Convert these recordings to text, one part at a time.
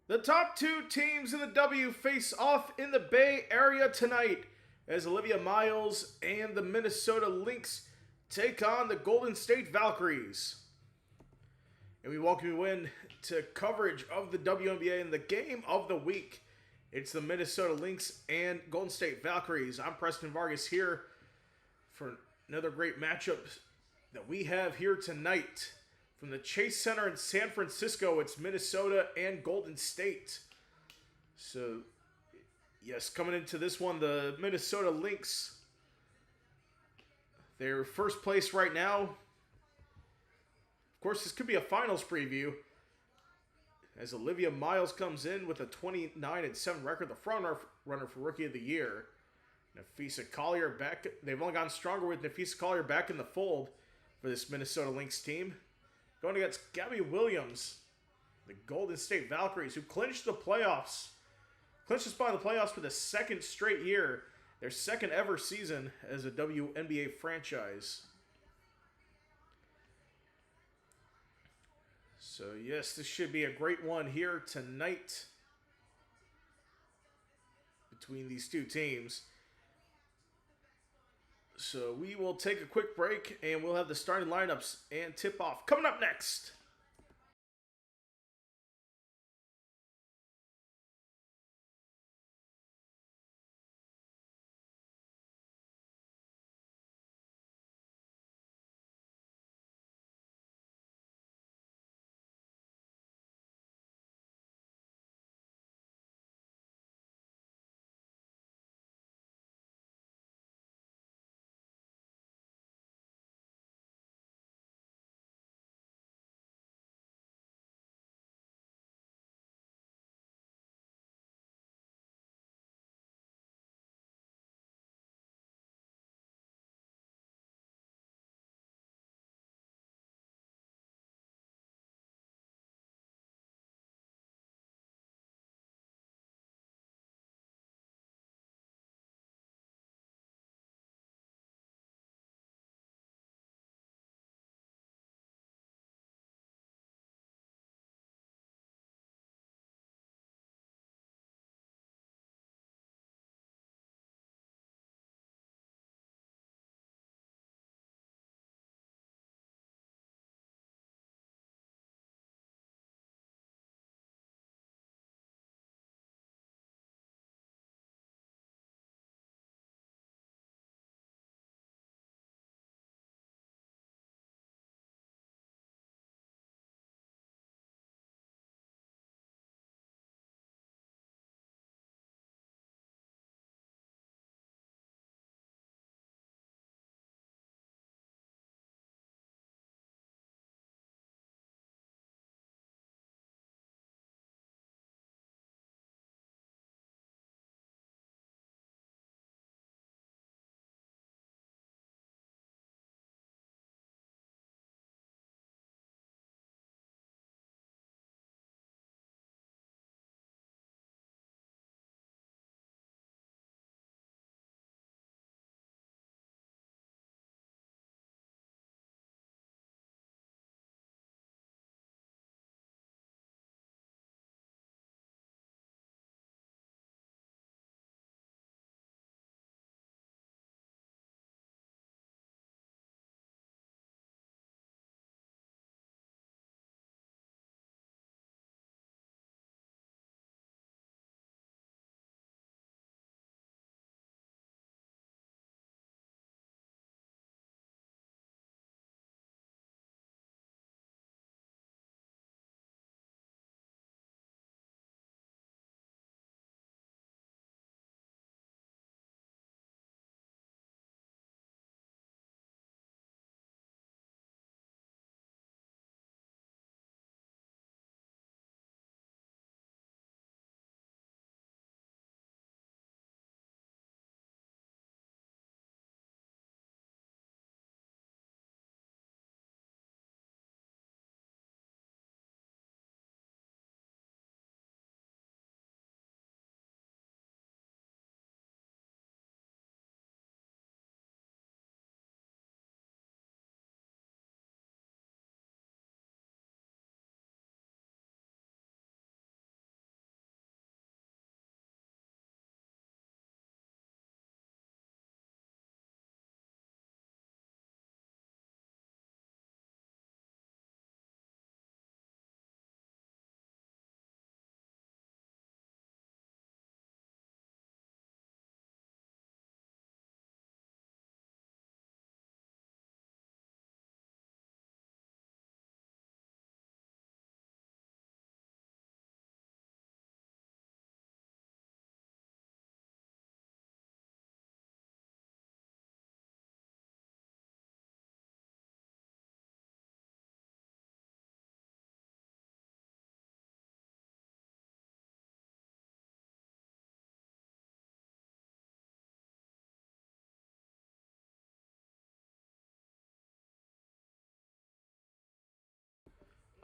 The top two teams in the W face off in the Bay Area tonight as Olivia Miles and the Minnesota Lynx take on the Golden State Valkyries. And we welcome you in to coverage of the WNBA and the game of the week. It's the Minnesota Lynx and Golden State Valkyries. I'm Preston Vargas here for another great matchup that we have here tonight. From the Chase Center in San Francisco, it's Minnesota and Golden State. So, yes, coming into this one, the Minnesota Lynx, they're first place right now. Of course, this could be a finals preview as Olivia Miles comes in with a 29-7 record, the front runner for Rookie of the Year. Nafisa Collier back. They've only gotten stronger with Nafisa Collier back in the fold for this Minnesota Lynx team. Going against Gabby Williams, the Golden State Valkyries, who clinched the playoffs. Clinched the spot in the playoffs for the second straight year. Their second ever season as a WNBA franchise. So yes, this should be a great one here tonight between these two teams. So we will take a quick break and we'll have the starting lineups and tip-off coming up next.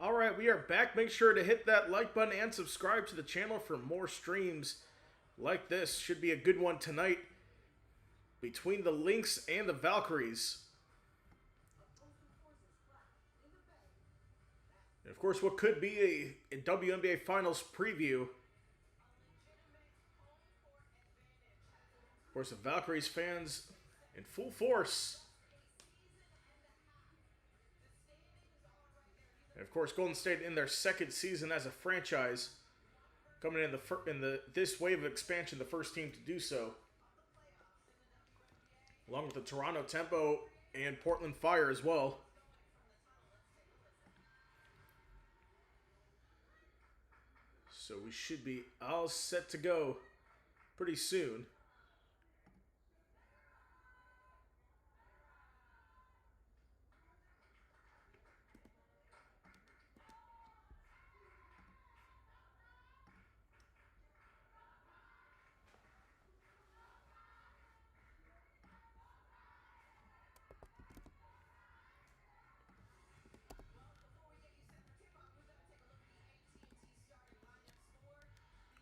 Alright, we are back. Make sure to hit that like button and subscribe to the channel for more streams like this. Should be a good one tonight between the Lynx and the Valkyries. And of course, what could be a WNBA Finals preview. Of course, the Valkyries fans in full force. And of course, Golden State in their second season as a franchise, coming in this wave of expansion, the first team to do so, along with the Toronto Tempo and Portland Fire as well. So we should be all set to go pretty soon.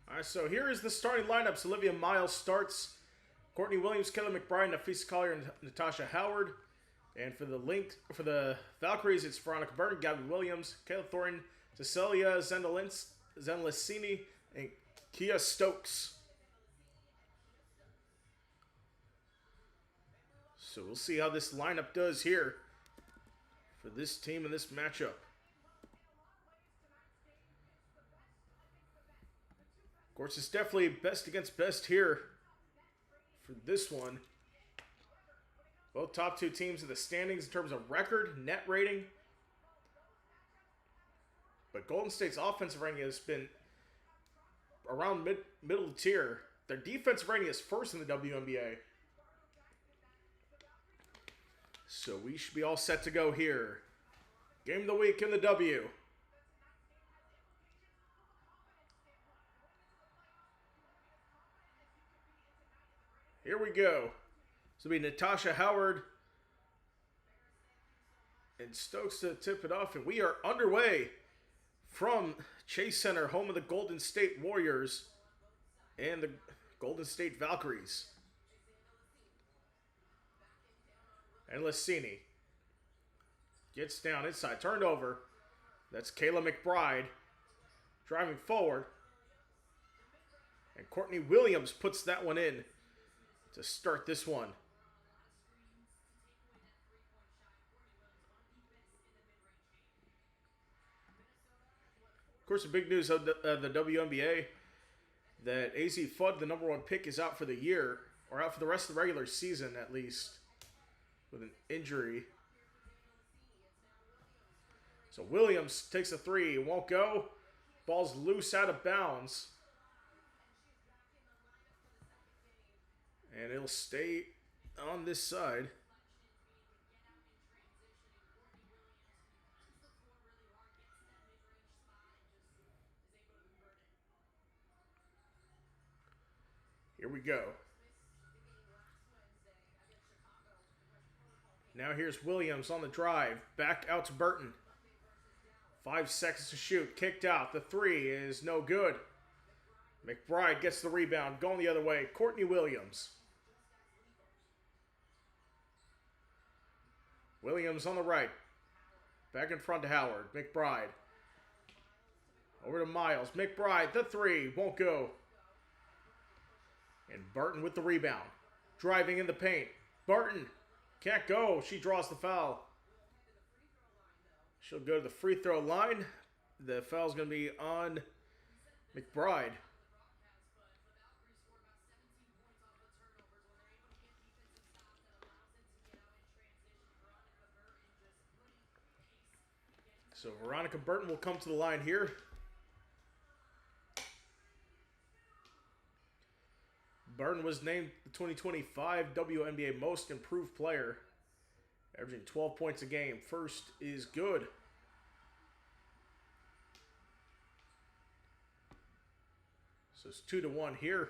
Alright, so here is the starting lineups. Olivia Miles starts. Courtney Williams, Kayla McBride, Nafisa Collier, and Natasha Howard. And for the Valkyries, it's Veronica Burton, Gabby Williams, Kayla Thornton, Cecilia Zenlessini, and Kia Stokes. So we'll see how this lineup does here for this team in this matchup. Of course, it's definitely best against best here for this one. Both top two teams in the standings in terms of record, net rating. But Golden State's offensive rating has been around middle tier. Their defensive rating is first in the WNBA. So we should be all set to go here. Game of the week in the W. Here we go. This will be Natasha Howard and Stokes to tip it off. And we are underway from Chase Center, home of the Golden State Warriors and the Golden State Valkyries. And Lessini gets down inside, turned over. That's Kayla McBride driving forward. And Courtney Williams puts that one in to start this one. Of course, the big news of the WNBA, that AZ Fudd, the #1 pick, is out for the year, or out for the rest of the regular season at least, with an injury. So Williams takes a three, won't go. Ball's loose out of bounds. And it'll stay on this side. Here we go. Now here's Williams on the drive. Back out to Burton. 5 seconds to shoot. Kicked out. The three is no good. McBride gets the rebound. Going the other way. Courtney Williams. Williams on the right. Back in front to Howard. McBride. Over to Miles. McBride, the three. Won't go. And Burton with the rebound. Driving in the paint. Burton can't go. She draws the foul. She'll go to the free throw line. The foul's going to be on McBride. So Veronica Burton will come to the line here. Burton was named the 2025 WNBA Most Improved Player, averaging 12 points a game. First is good. So it's 2-1 here.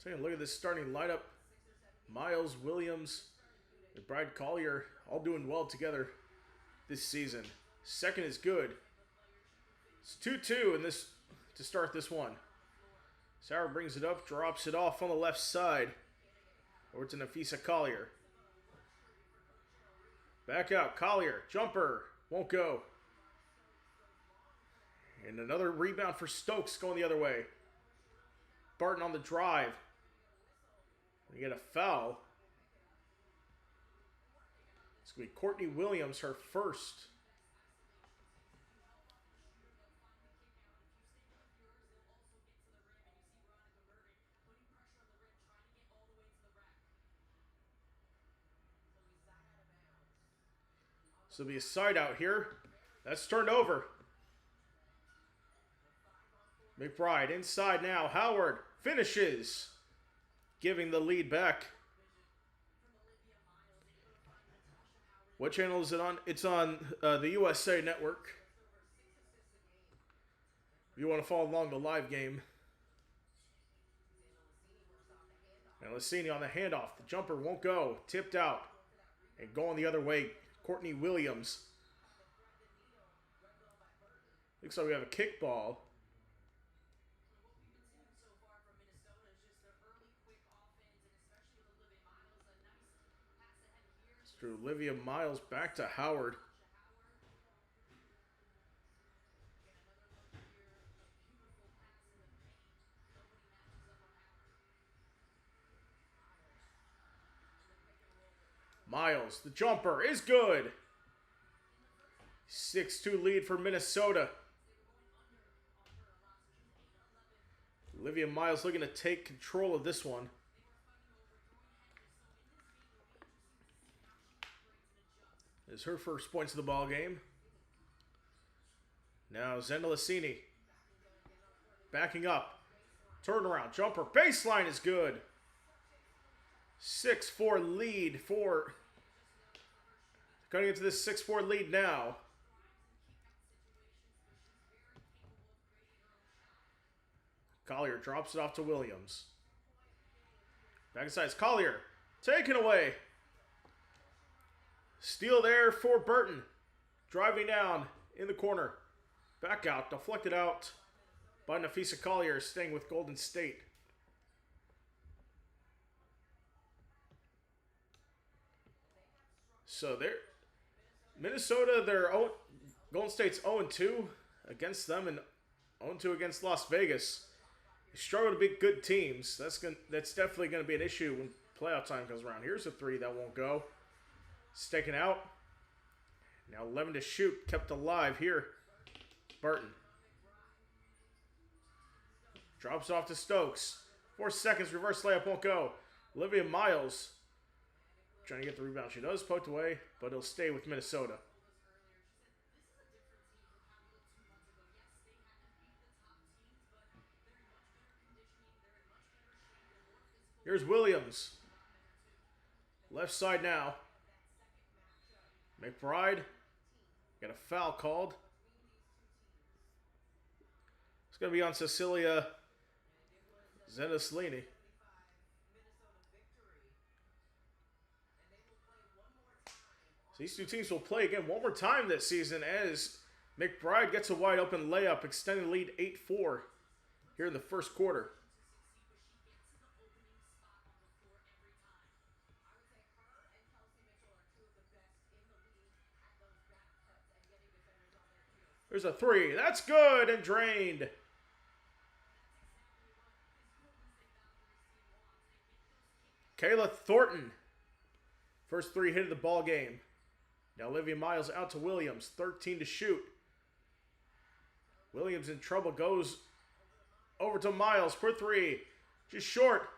Taking a look at this starting lineup. Miles, Williams, and Bride Collier all doing well together this season. Second is good. It's 2-2 in this to start this one. Sauer brings it up, drops it off on the left side. Over to Nafisa Collier. Back out, Collier, jumper, won't go. And another rebound for Stokes going the other way. Barton on the drive. We get a foul. It's going to be Courtney Williams, her first. So it'll be a side out here. That's turned over. McBride inside now. Howard finishes. Giving the lead back. What channel is it on? It's on the USA Network. If you want to follow along the live game. And Lassini on the handoff. The jumper won't go. Tipped out. And going the other way. Courtney Williams. Looks like we have a kickball. It's through Olivia Miles back to Howard. Miles, the jumper is good. 6-2 lead for Minnesota. Olivia Miles looking to take control of this one. This is her first points of the ball game. Now Zenda Lassini. Backing up. Turnaround, jumper, baseline is good. 6-4 lead for... Cutting into this 6-4 lead now. Collier drops it off to Williams. Back inside, Collier. Taken away. Steal there for Burton. Driving down in the corner. Back out, deflected out by Nafisa Collier, staying with Golden State. So they're Minnesota, Golden State's 0-2 against them and 0-2 against Las Vegas. They struggle to beat good teams. That's definitely going to be an issue when playoff time comes around. Here's a three that won't go. It's taken out. Now 11 to shoot, kept alive here. Burton. Drops off to Stokes. 4 seconds, reverse layup won't go. Olivia Miles trying to get the rebound. She does, poked away, but it'll stay with Minnesota. Here's Williams. Left side now. McBride. Got a foul called. It's going to be on Cecilia Zenislini. So these two teams will play again one more time this season as McBride gets a wide open layup, extending the lead 8-4 here in the first quarter. There's a three. That's good and drained. Kayla Thornton. First three hit of the ball game. Now Olivia Miles out to Williams. 13 to shoot. Williams in trouble. Goes over to Miles for three. Just short.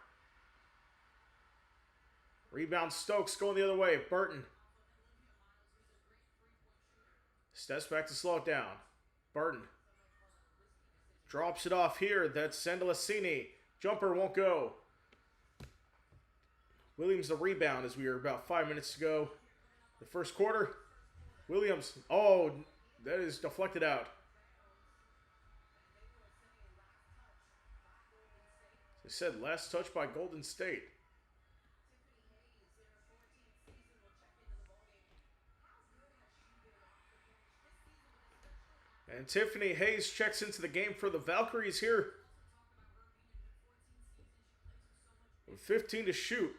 Rebound Stokes going the other way. Burton. Steps back to slow it down. Burton. Drops it off here. That's Sandalassini. Jumper won't go. Williams the rebound as we are about 5 minutes to go. The first quarter. Williams. Oh, that is deflected out. As I said, last touch by Golden State. And Tiffany Hayes checks into the game for the Valkyries here. With 15 to shoot.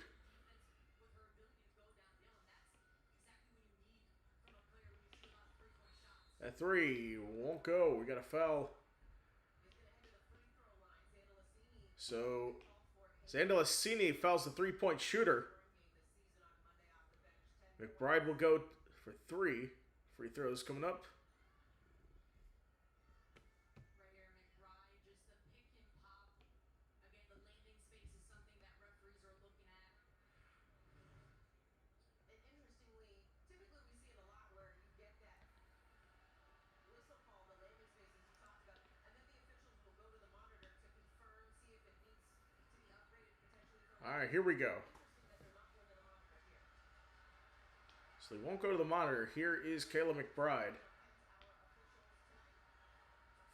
At 3, won't go. We got a foul. So, Zandalasini fouls the three-point shooter. McBride will go for 3. Free throws coming up. All right, here we go. So they won't go to the monitor. Here is Kayla McBride.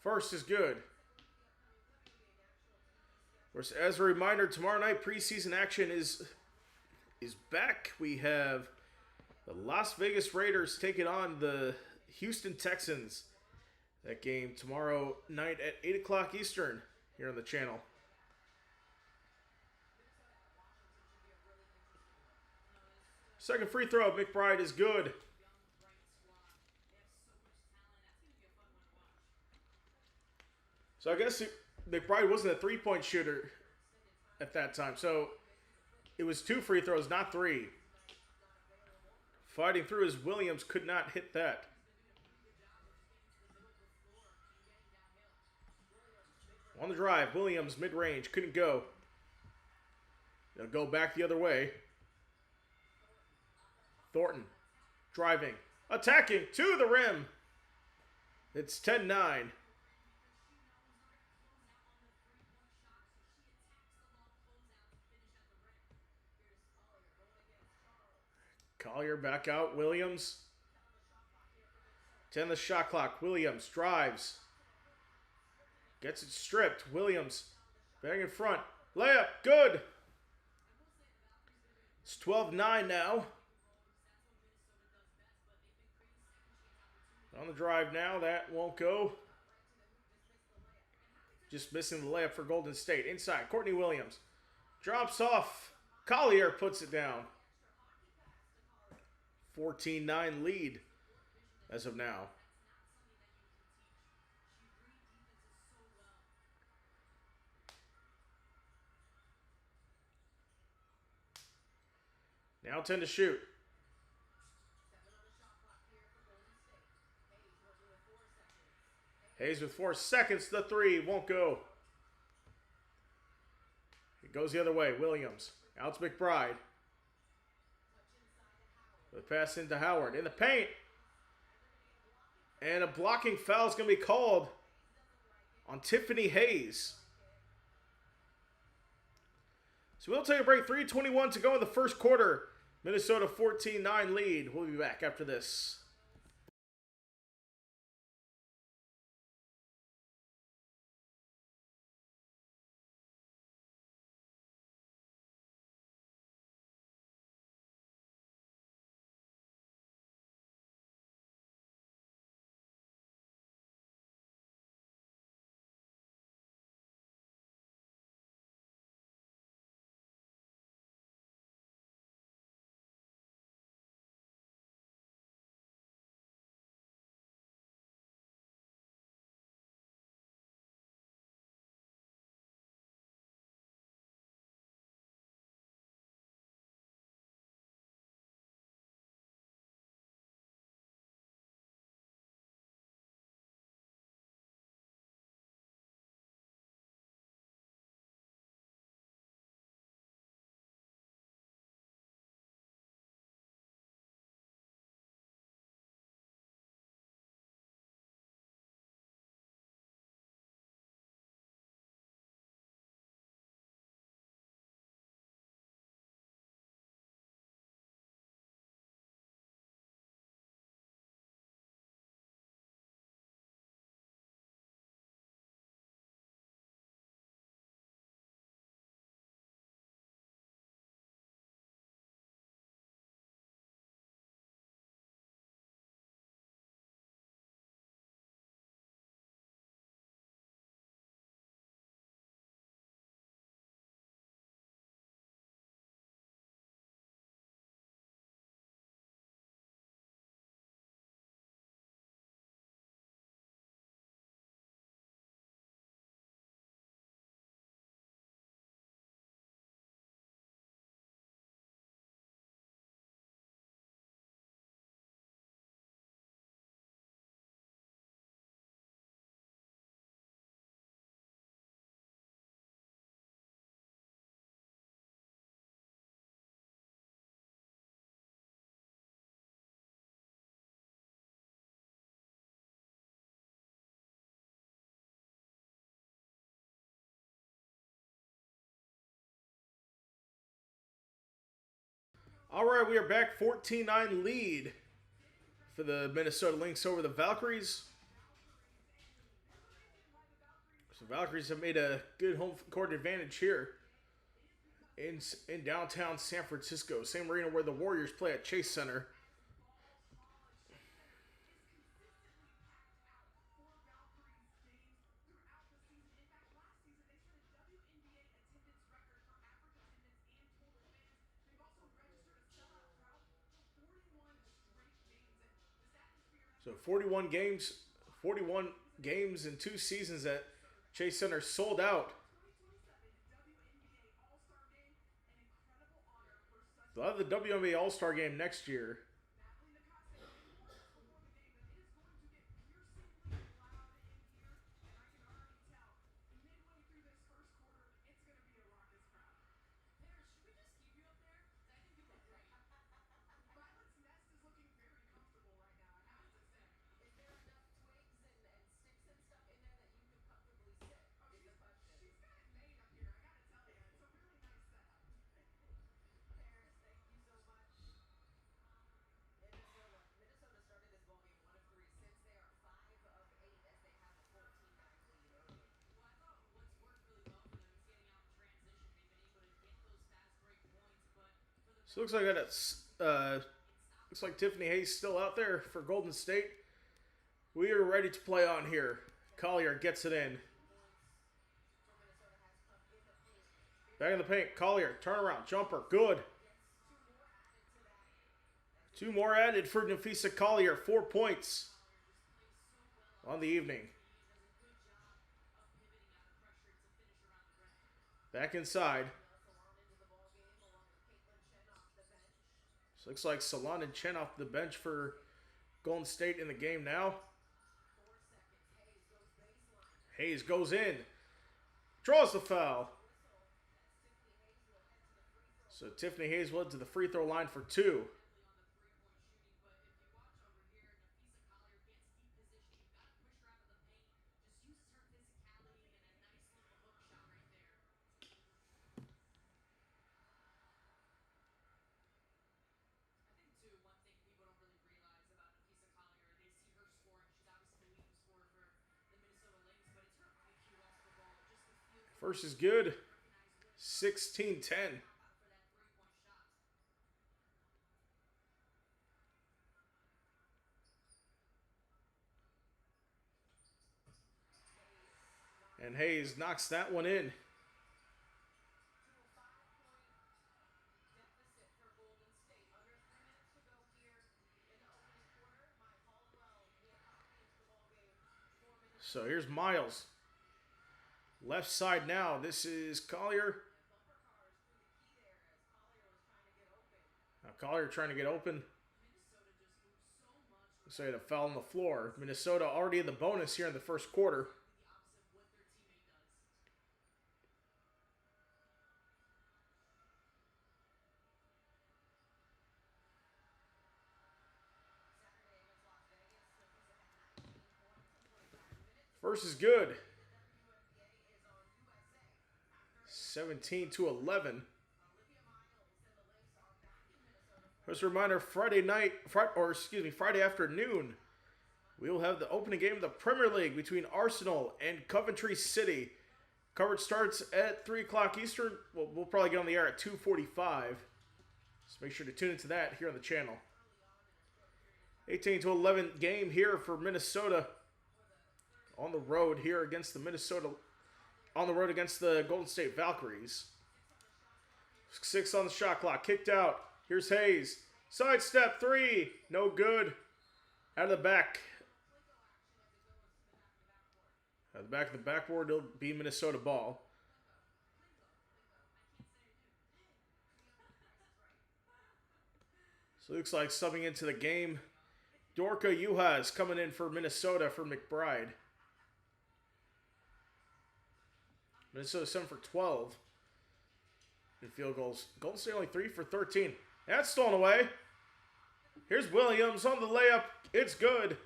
First is good. As a reminder, tomorrow night preseason action is back. We have the Las Vegas Raiders taking on the Houston Texans. That game tomorrow night at 8 o'clock Eastern here on the channel. Second free throw, McBride is good. So I guess McBride wasn't a three-point shooter at that time. So it was 2 free throws, not 3. Fighting through as Williams could not hit that. On the drive, Williams mid-range, couldn't go. They'll go back the other way. Thornton driving, attacking to the rim. It's 10-9. Collier back out. Williams. 10 the shot clock. Williams drives. Gets it stripped. Williams bang in front. Layup. Good. It's 12-9 now. On the drive now. That won't go. Just missing the layup for Golden State. Inside. Courtney Williams. Drops off. Collier puts it down. 14-9 lead as of now. Now 10 to shoot. Hayes with 4 seconds. The 3 won't go. It goes the other way. Williams. Out to McBride. The pass into Howard. In the paint. And a blocking foul is going to be called on Tiffany Hayes. So we'll take a break. 3:21 to go in the first quarter. Minnesota 14-9 lead. We'll be back after this. All right, we are back. 14-9 lead for the Minnesota Lynx over the Valkyries. So Valkyries have made a good home court advantage here in downtown San Francisco, same arena where the Warriors play at Chase Center. So 41 games in 2 seasons at Chase Center sold out. They'll have the WNBA All-Star Game next year. So looks like looks like Tiffany Hayes still out there for Golden State. We are ready to play on here. Collier gets it in. Back in the paint. Collier, turnaround, jumper, good. 2 more added for Napheesa Collier. 4 points on the evening. Back inside. So looks like Salon and Chen off the bench for Golden State in the game now. Hayes goes in. Draws the foul. So Tiffany Hayes led to the free throw line for 2. First is good. 16-10. And Hayes knocks that one in. So here's Miles. Left side now. This is Collier. Now Collier trying to get open. So he had a foul on the floor. Minnesota already in the bonus here in the first quarter. First is good. 17-11. Just a reminder, Friday afternoon, we will have the opening game of the Premier League between Arsenal and Coventry City. Coverage starts at 3 o'clock Eastern. We'll probably get on the air at 2:45. So make sure to tune into that here on the channel. 18-11 game here for Minnesota. On the road here against the Golden State Valkyries. 6 on the shot clock. Kicked out. Here's Hayes. Sidestep 3. No good. Out of the back. At the back of the backboard, it'll be Minnesota ball. So it looks like subbing into the game. Dorka Juhas coming in for Minnesota for McBride. Minnesota 7 for 12 in field goals. Golden State only 3 for 13. That's stolen away. Here's Williams on the layup. It's good.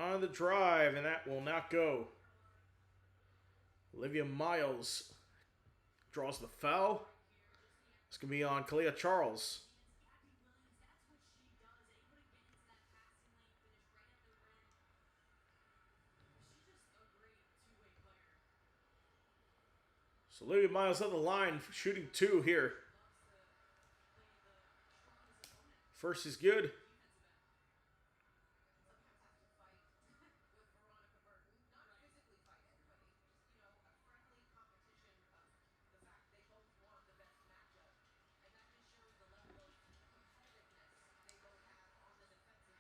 On the drive, and that will not go. Olivia Miles draws the foul. It's going to be on Kalia Charles. So Olivia Miles on the line, shooting 2 here. First is good.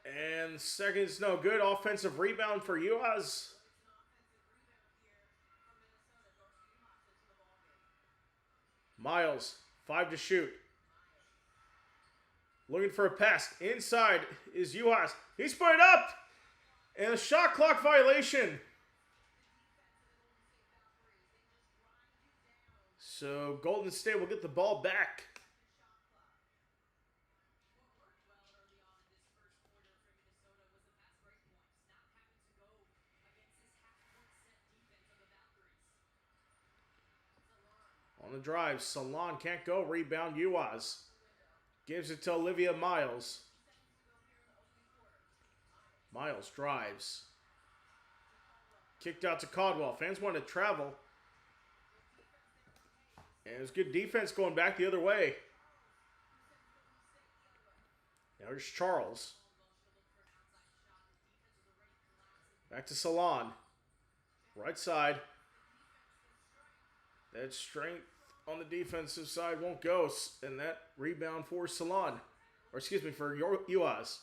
And second is no good. Offensive rebound for UAS. Miles, 5 to shoot. Looking for a pass. Inside is UAS. He's put it up! And a shot clock violation. So Golden State will get the ball back. On the drive, Salon can't go. Rebound, UAS. Gives it to Olivia Miles. Miles drives. Kicked out to Caldwell. Fans want to travel. And it was good defense going back the other way. Now here's Charles. Back to Salon. Right side. That strength on the defensive side won't go. And that rebound for Salon. Or excuse me, for UAS.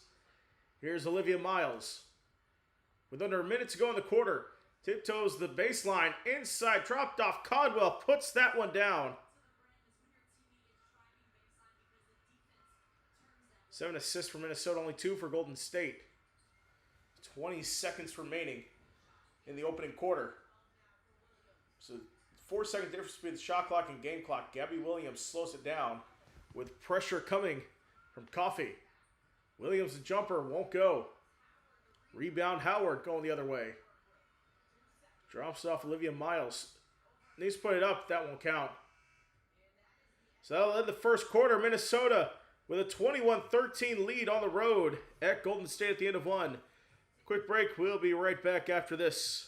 Here's Olivia Miles. With under a minute to go in the quarter. Tiptoes the baseline. Inside. Dropped off. Caldwell puts that one down. 7 assists for Minnesota. Only 2 for Golden State. 20 seconds remaining in the opening quarter. So 4-second difference between the shot clock and game clock. Gabby Williams slows it down with pressure coming from Coffey. Williams, the jumper, won't go. Rebound, Howard going the other way. Drops off Olivia Miles. Needs to put it up. That won't count. So that'll end the first quarter. Minnesota with a 21-13 lead on the road at Golden State at the end of one. Quick break. We'll be right back after this.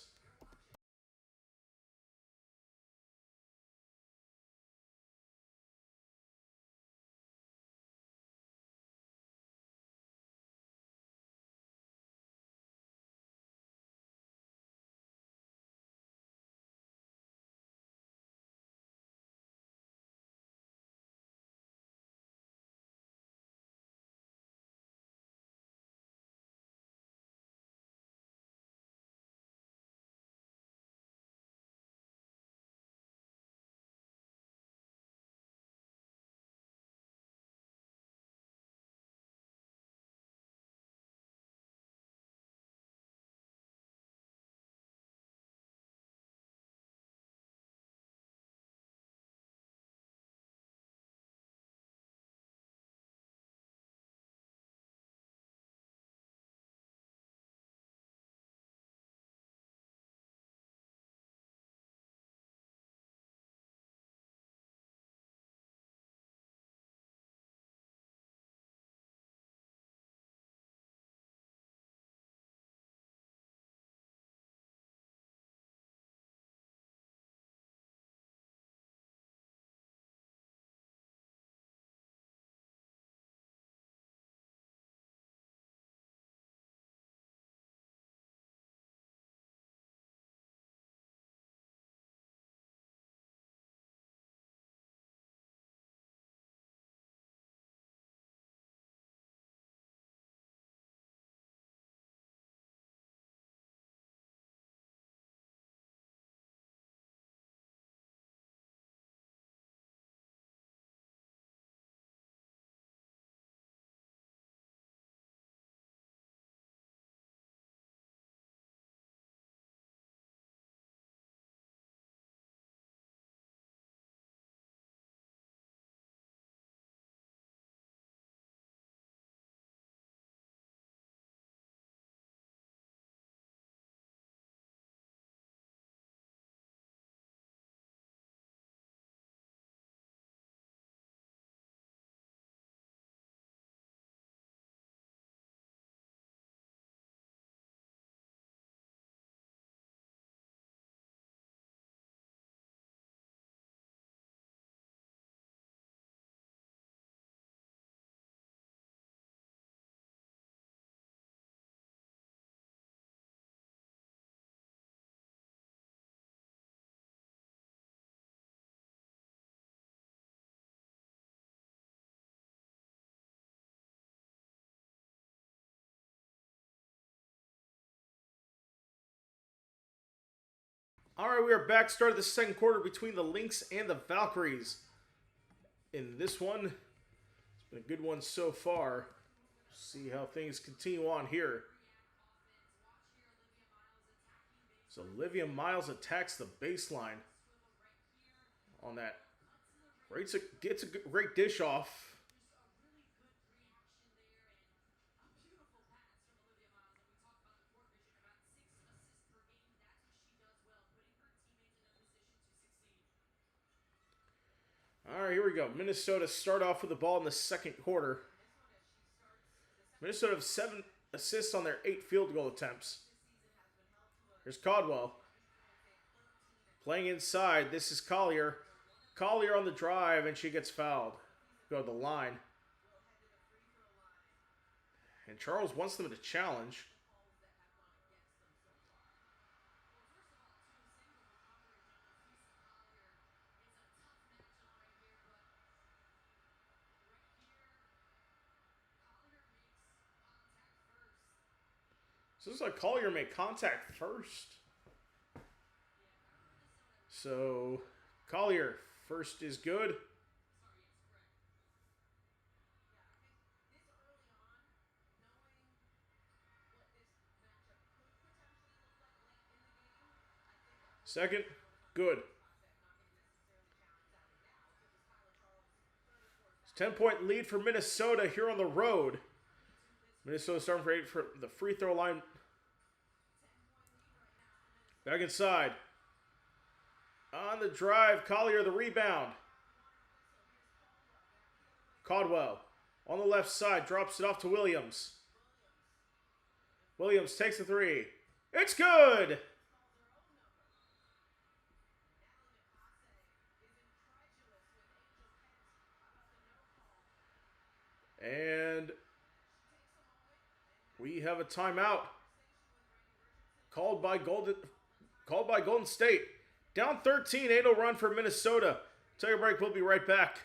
All right, we are back. Started the second quarter between the Lynx and the Valkyries. In this one, it's been a good one so far. See how things continue on here. So Olivia Miles attacks the baseline on that. Gets a great dish off. All right, here we go. Minnesota start off with the ball in the second quarter. Minnesota have 7 assists on their 8 field goal attempts. Here's Caldwell. Playing inside. This is Collier. Collier on the drive, and she gets fouled. Go to the line. And Charles wants them to challenge. So it looks like Collier made contact first. So Collier, first is good. Second, good. It's 10-point lead for Minnesota here on the road. Minnesota starting for 8 for the free throw line. Back inside. On the drive, Collier the rebound. Caldwell on the left side, drops it off to Williams. Williams takes the three. It's good! And we have a timeout called by Golden State. Down 13, 8-0 run for Minnesota. Take a break, we'll be right back.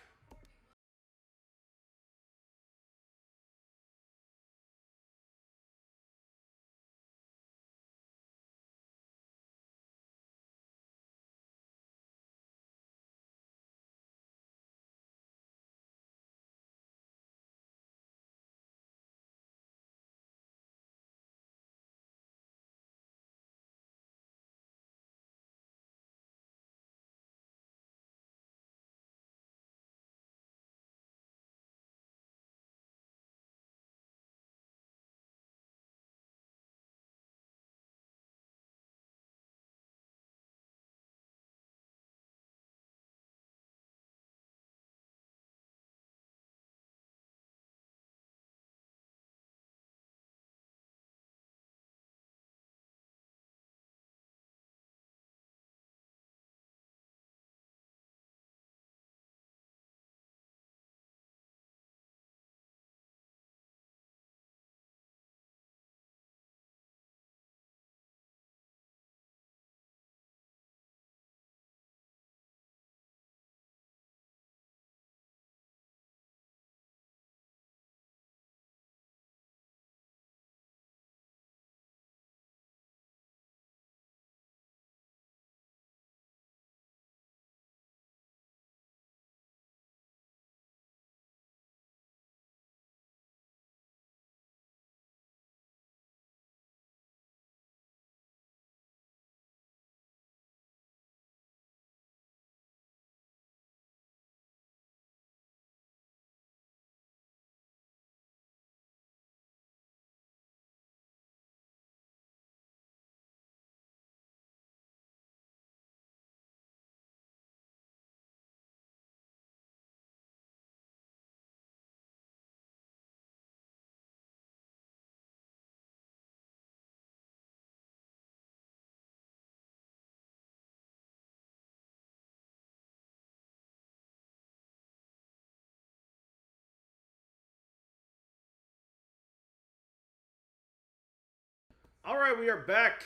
All right, we are back.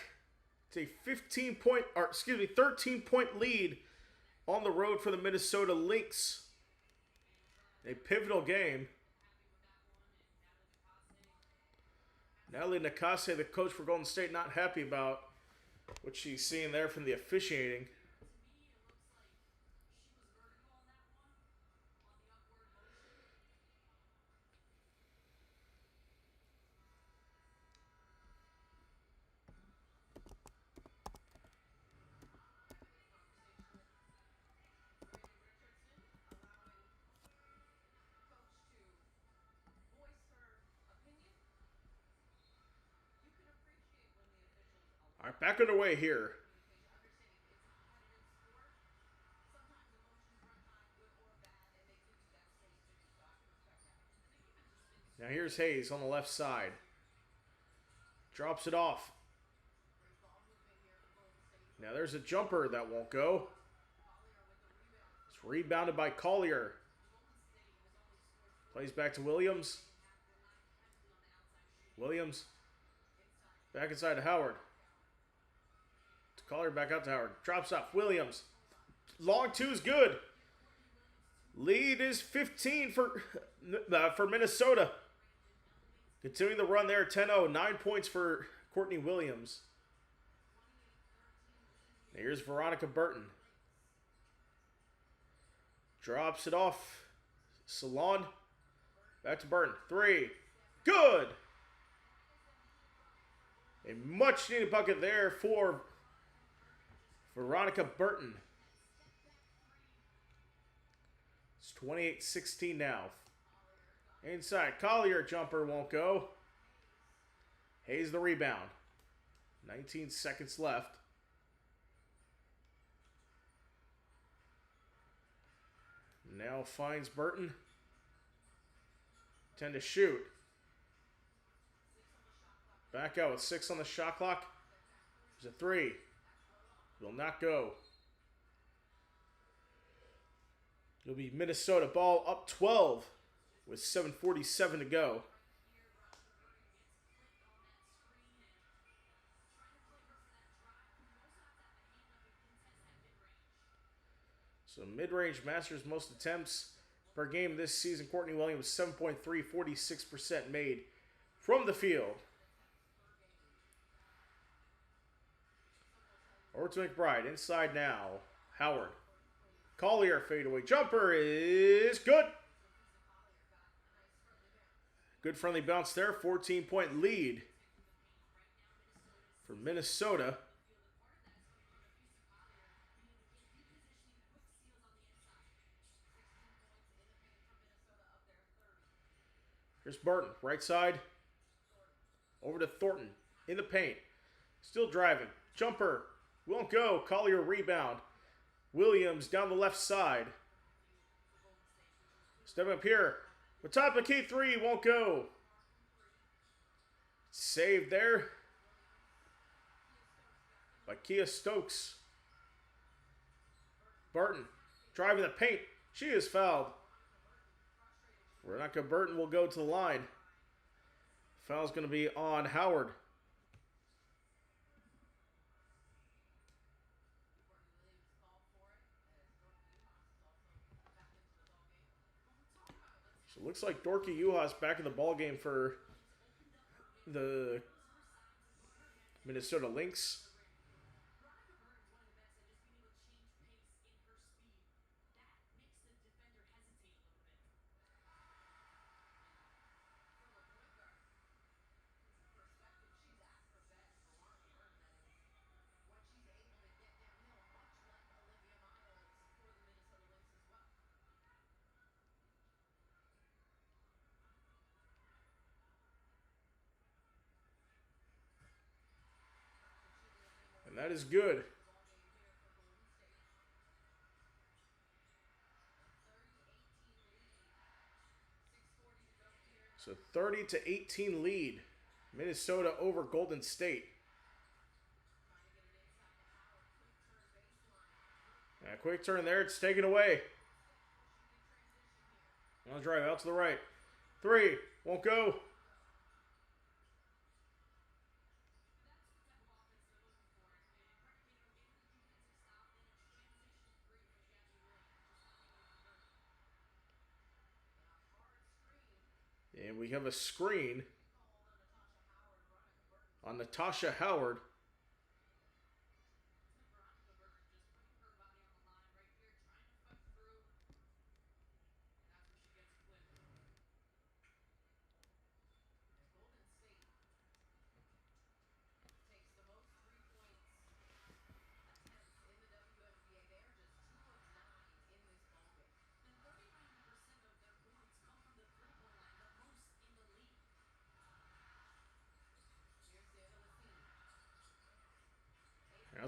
It's a 13-point lead on the road for the Minnesota Lynx. A pivotal game. Natalie Nakase, the coach for Golden State, not happy about what she's seeing there from the officiating. All right, back underway here. Now here's Hayes on the left side. Drops it off. Now there's a jumper that won't go. It's rebounded by Collier. Plays back to Williams. Williams. Back inside to Howard. Collier back out to Howard. Drops off. Williams. Long two is good. Lead is 15 for Minnesota. Continuing the run there, 10-0. 9 points for Courtney Williams. Here's Veronica Burton. Drops it off. Salon. Back to Burton. 3. Good. A much needed bucket there for Veronica Burton. It's 28-16 now. Inside. Collier jumper won't go. Hayes the rebound. 19 seconds left. Now finds Burton. 10 to shoot. Back out with 6 on the shot clock. There's a 3. Will not go. It'll be Minnesota ball up 12 with 7:47 to go. So mid-range masters most attempts per game this season. Courtney Williams 7.3, 46% made from the field. Over to McBride. Inside now. Howard. Collier fadeaway jumper is good. Good friendly bounce there. 14-point lead for Minnesota. Here's Burton. Right side. Over to Thornton. In the paint. Still driving. Jumper. Won't go. Collier rebound. Williams down the left side. Step up here. The top of key 3 won't go. Saved there by Kia Stokes. Burton driving the paint. She is fouled. Veronica Burton will go to the line. Foul's going to be on Howard. So it looks like Dorky Uhas back in the ball game for the Minnesota Lynx. And that is good. So 30-18 lead. Minnesota over Golden State. And a quick turn there. It's taken away. On the drive out to the right. 3. Won't go. And we have a screen on Natasha Howard.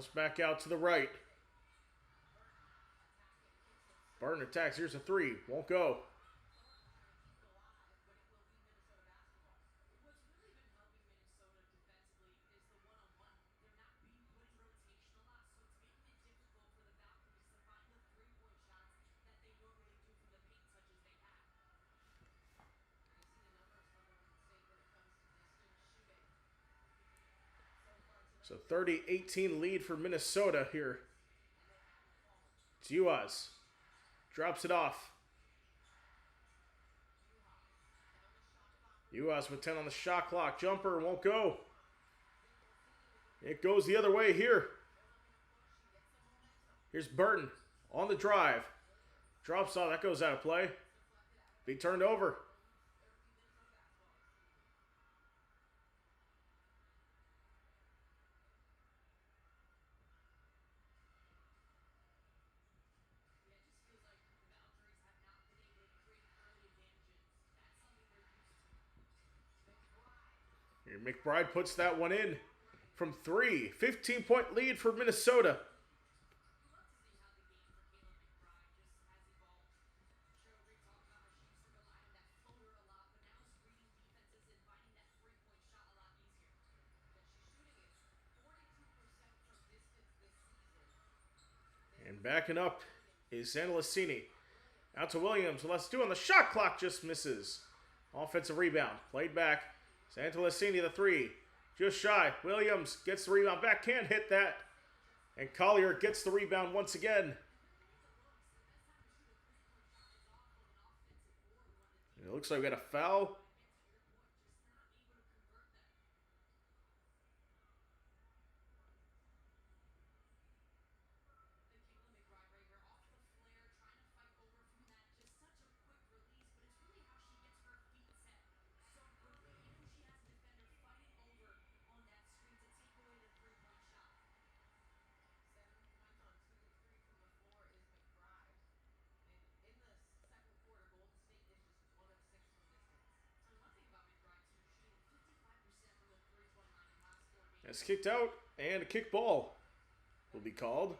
Miles back out to the right. Burton attacks. Here's a three. Won't go. So 30-18 lead for Minnesota here. It's Uaz. Drops it off. Uaz with 10 on the shot clock. Jumper won't go. It goes the other way here. Here's Burton on the drive. Drops off. That goes out of play. Be turned over. Here McBride puts that one in from three. 15-point lead for Minnesota. And backing up is Santalicini. Out to Williams. Let's do on the shot clock. Just misses. Offensive rebound. Played back. Santalicini the three. Just shy. Williams gets the rebound back. Can't hit that. And Collier gets the rebound once again. It looks like we got a foul. It's kicked out, and a kick ball will be called.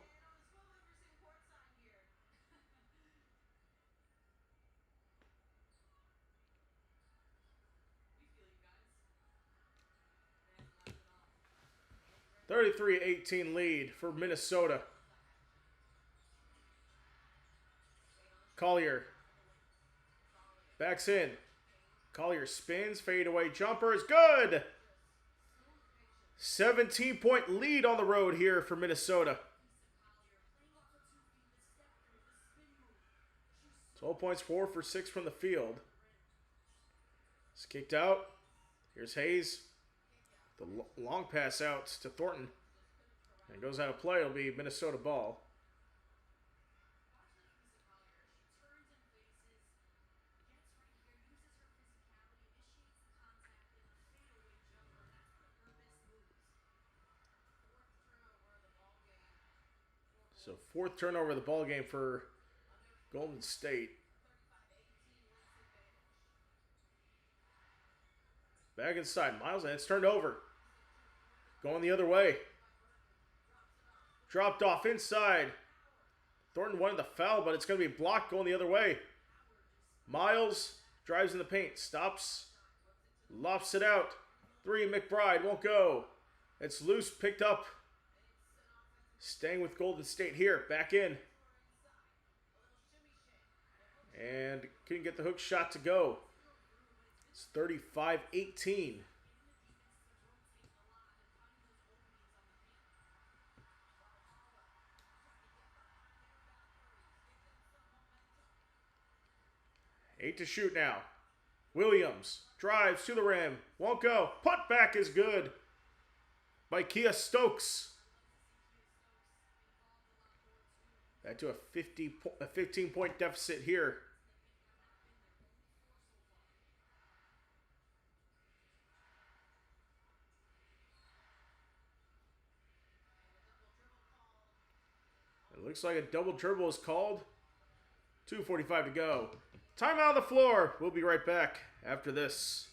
(33-18) lead for Minnesota. Collier backs in. Collier spins, fade away jumper is good. 17-point lead on the road here for Minnesota. 12 points, 4 for 6 from the field. It's kicked out. Here's Hayes. The long pass out to Thornton. And goes out of play. It'll be Minnesota ball. So fourth turnover of the ball game for Golden State. Back inside. Miles, and it's turned over. Going the other way. Dropped off inside. Thornton wanted the foul, but it's going to be blocked going the other way. Miles drives in the paint. Stops. Lofts it out. Three, McBride won't go. It's loose, picked up. Staying with Golden State here. Back in. And couldn't get the hook shot to go. It's 35-18. Eight to shoot now. Williams drives to the rim. Won't go. Put back is good by Kia Stokes. Back to a 15-point deficit here. It looks like a double dribble is called. 2:45 to go. Timeout on the floor. We'll be right back after this.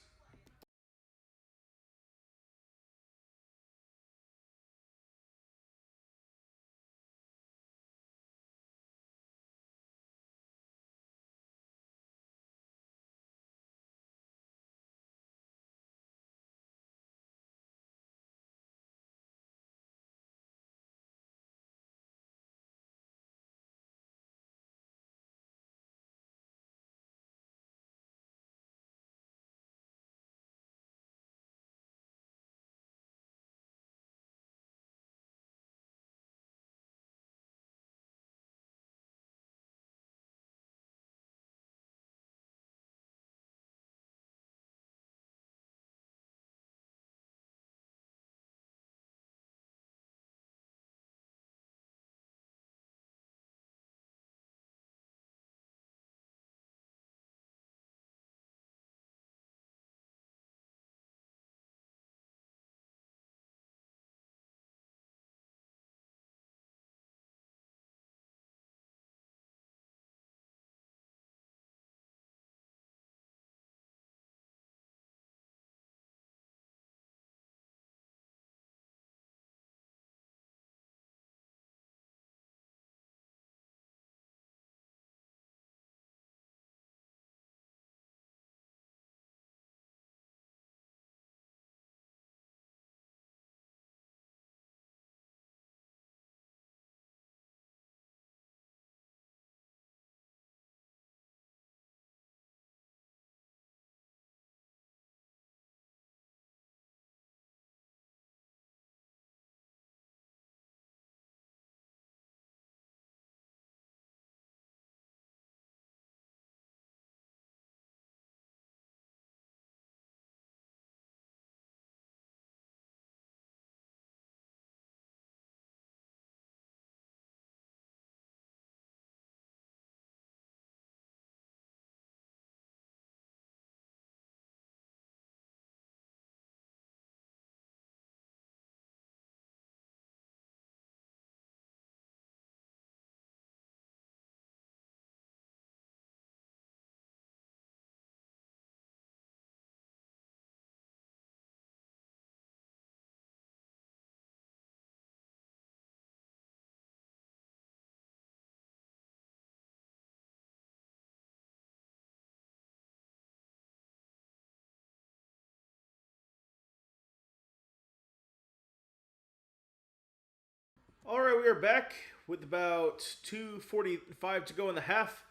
All right, we are back with about 2:45 to go in the half.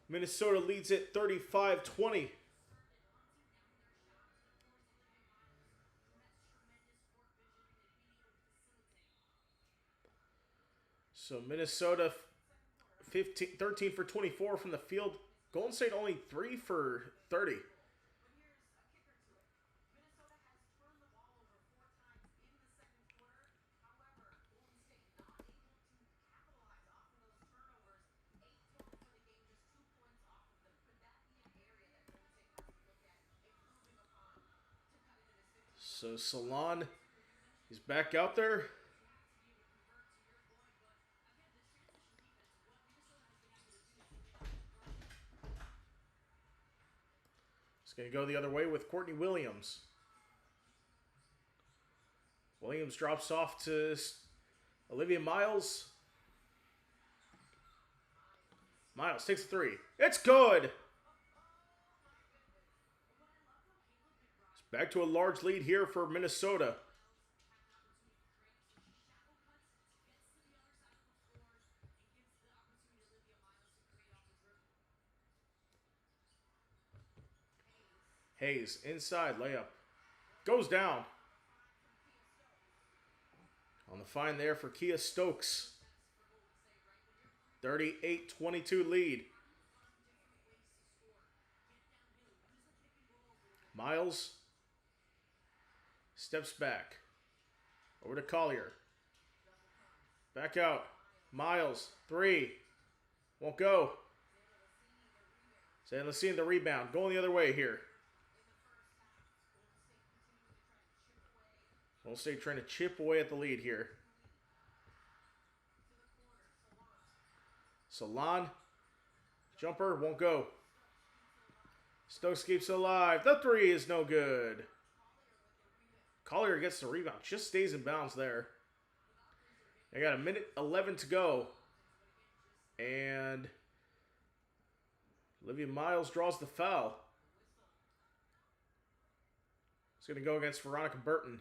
Minnesota leads it 35-20. So Minnesota 13 for 24 from the field. Golden State only 3 for 30. So Salon is back out there. It's going to go the other way with Courtney Williams. Williams drops off to Olivia Miles. Miles takes a three. It's good. It's back to a large lead here for Minnesota. Hayes inside layup. Goes down. On the find there for Kia Stokes. 38-22 lead. Miles steps back. Over to Collier. Back out. Miles, three. Won't go. San Lucine the rebound. Going the other way here. Golden State trying to chip away at the lead here. Salon. Jumper won't go. Stokes keeps it alive. The three is no good. Collier gets the rebound. Just stays in bounds there. They got a minute 11 to go. And Olivia Miles draws the foul. It's going to go against Veronica Burton.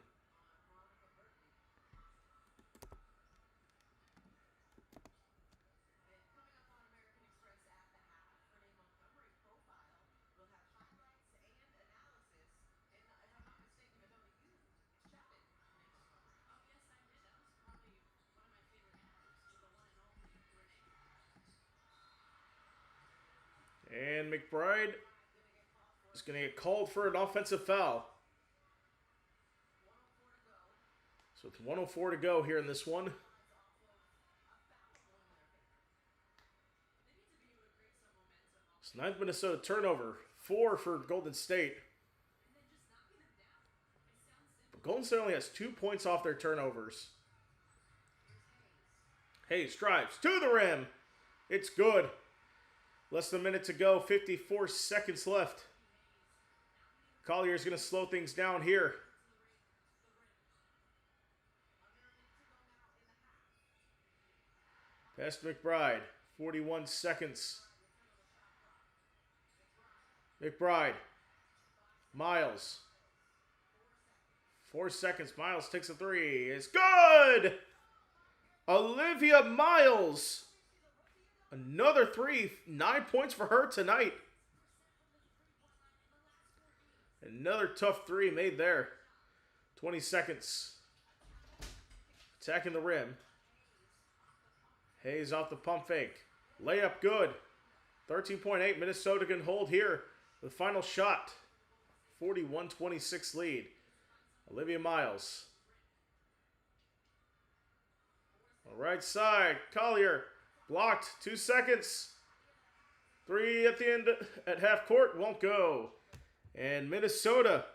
And McBride is going to get called for an offensive foul. So it's 1:04 to go here in this one. It's 9th Minnesota turnover. 4 for Golden State. But Golden State only has 2 points off their turnovers. Hayes drives to the rim. It's good. Less than a minute to go. 54 seconds left. Collier's going to slow things down here. Pass to McBride. 41 seconds. McBride. Miles. 4 seconds. Miles takes a three. It's good! Olivia Miles. Another three. 9 points for her tonight. Another tough three made there. 20 seconds. Attacking the rim. Hayes off the pump fake. Layup good. 13.8. Minnesota can hold here. The final shot. 41-26 lead. Olivia Miles. On the right side. Collier. Blocked. 2 seconds. Three at the end at half court. Won't go. And Minnesota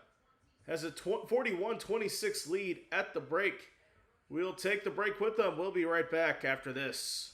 has a 41-26 lead at the break. We'll take the break with them. We'll be right back after this.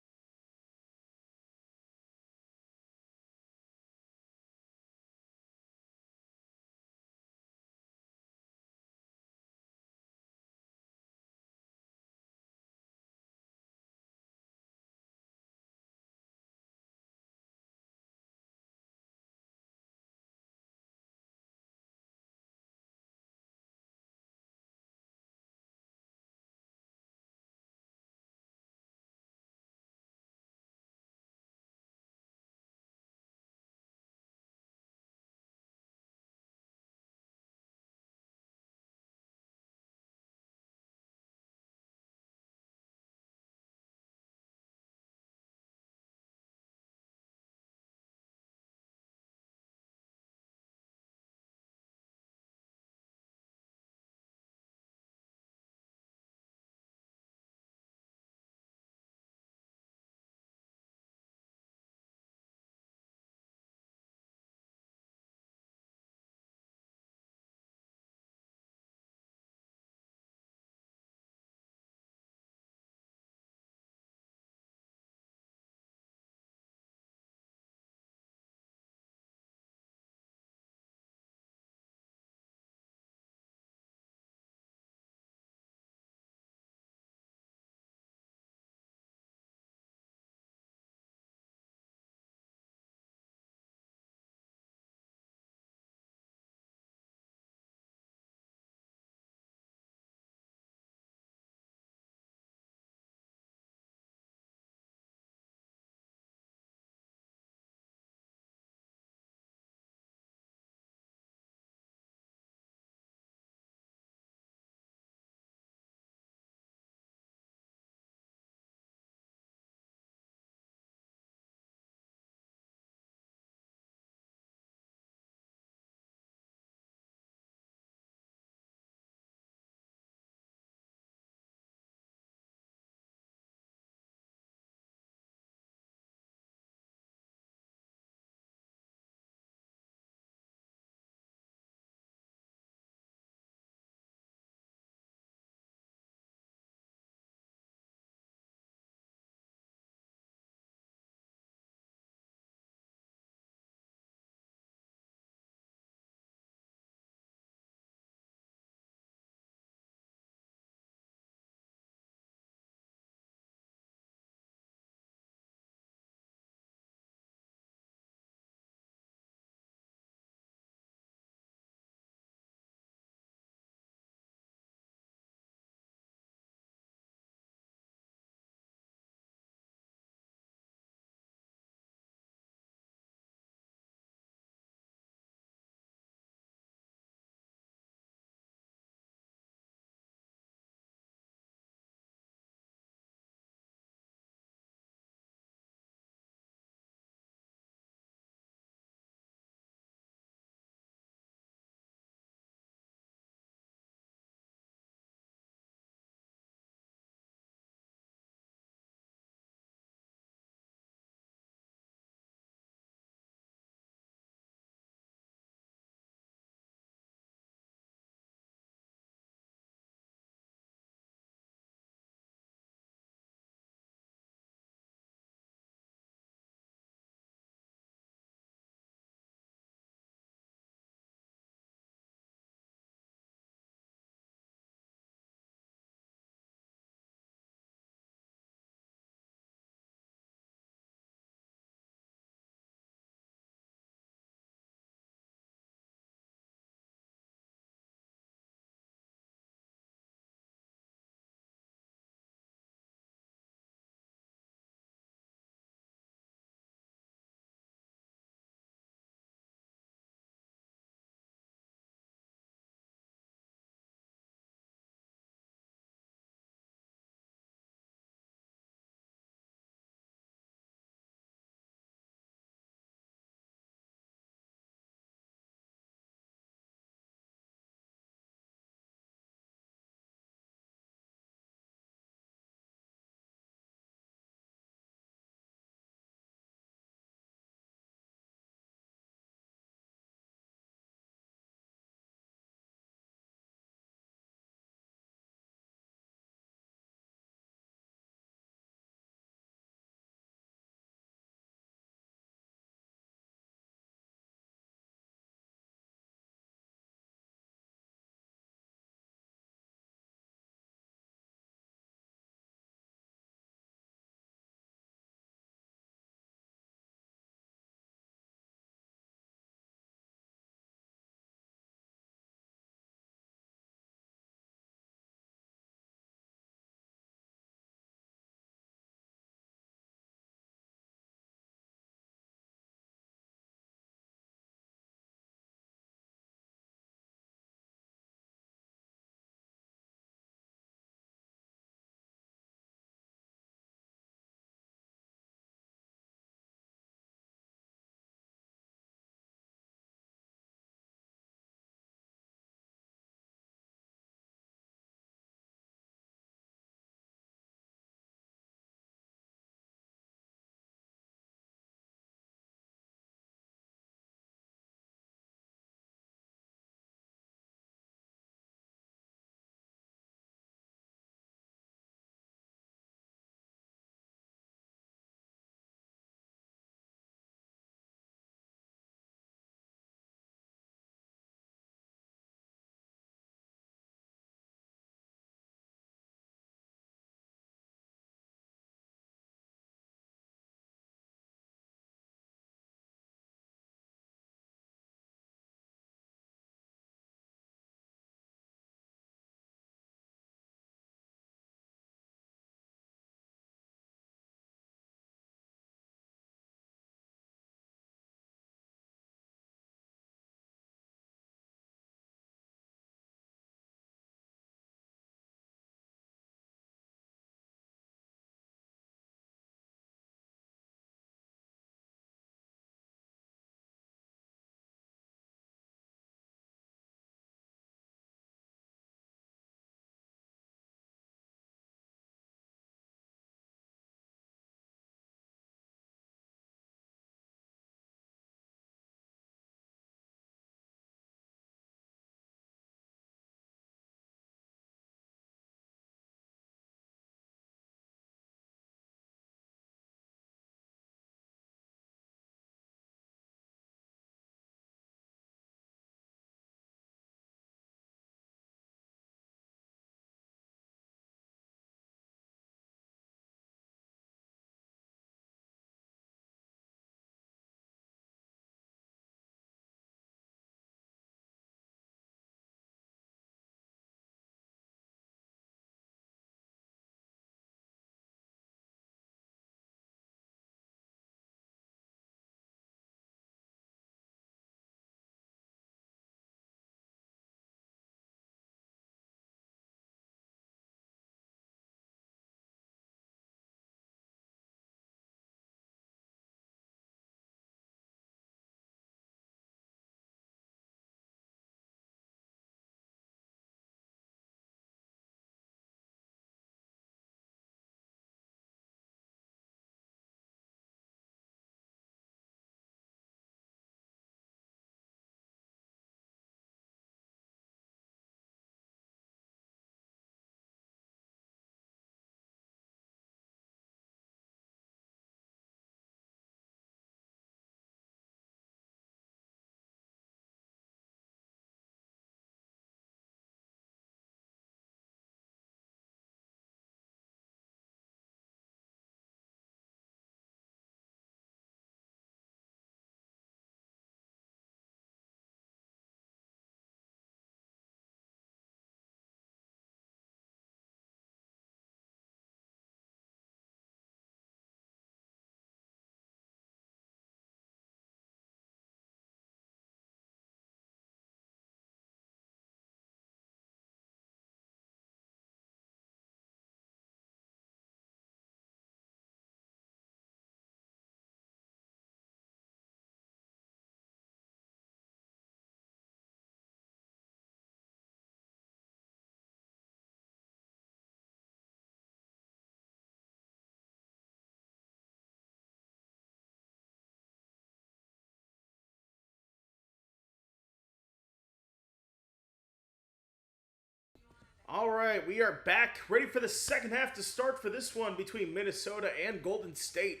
All right, we are back, ready for the second half to start for this one between Minnesota and Golden State.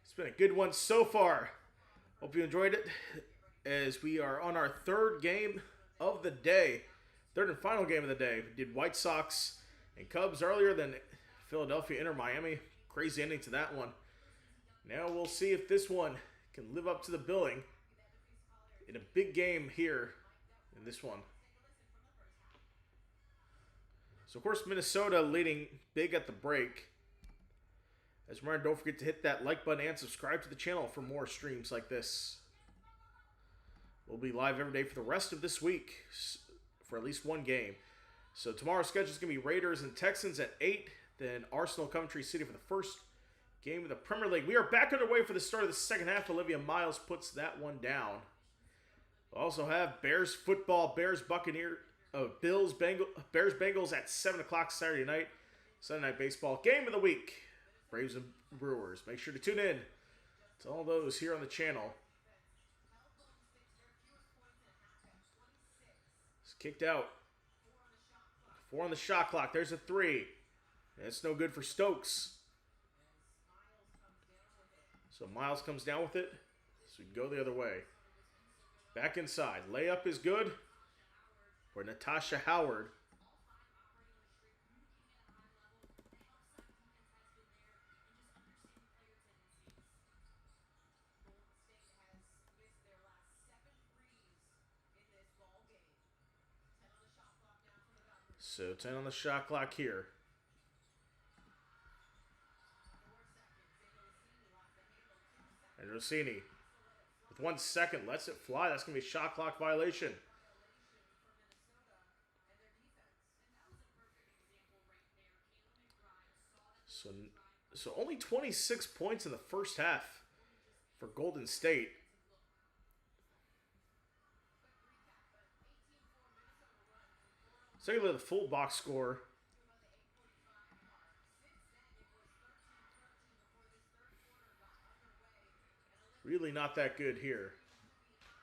It's been a good one so far. Hope you enjoyed it, as we are on our third game of the day. Third and final game of the day. We did White Sox and Cubs earlier, then Philadelphia Inter Miami. Crazy ending to that one. Now we'll see if this one can live up to the billing in a big game here in this one. So, of course, Minnesota leading big at the break. As a reminder, don't forget to hit that like button and subscribe to the channel for more streams like this. We'll be live every day for the rest of this week for at least one game. So tomorrow's schedule is going to be Raiders and Texans at 8. Then Arsenal, Coventry City for the first game of the Premier League. We are back underway for the start of the second half. Olivia Miles puts that one down. We'll also have Bears football, Bears Bengals at 7 o'clock Saturday night. Sunday night baseball game of the week. Braves and Brewers. Make sure to tune in to all those here on the channel. It's kicked out. 4 on the shot clock. There's a 3. That's no good for Stokes. So Miles comes down with it. So we can go the other way. Back inside. Layup is good for Natasha Howard. So 10 on the shot clock here. And Rossini with 1 second lets it fly. That's going to be a shot clock violation. So only 26 points in the first half for Golden State. So you look at the full box score. Really not that good here.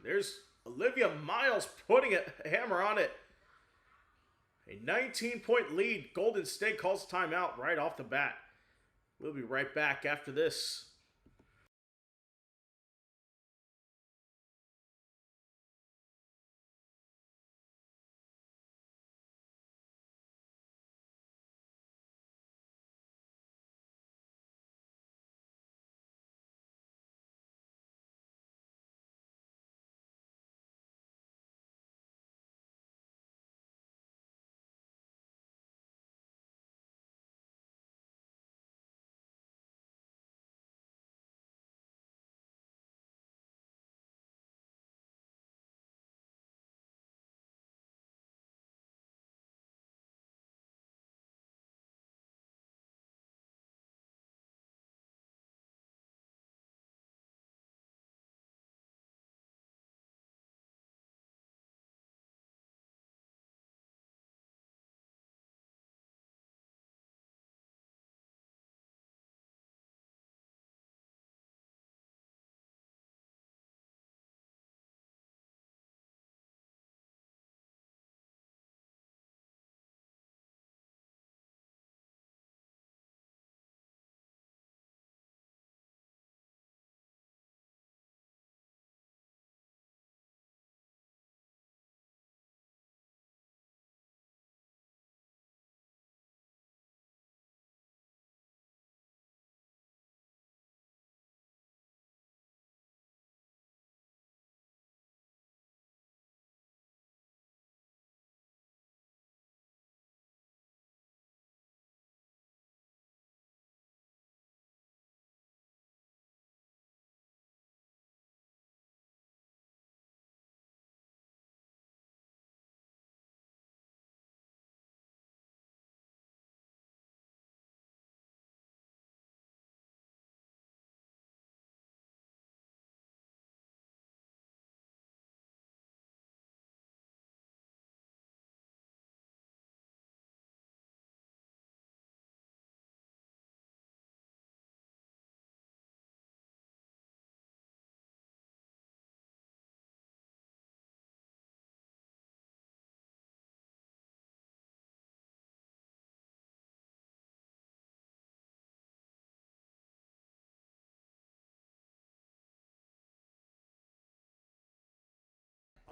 There's Olivia Miles putting a hammer on it. A 19-point lead. Golden State calls timeout right off the bat. We'll be right back after this.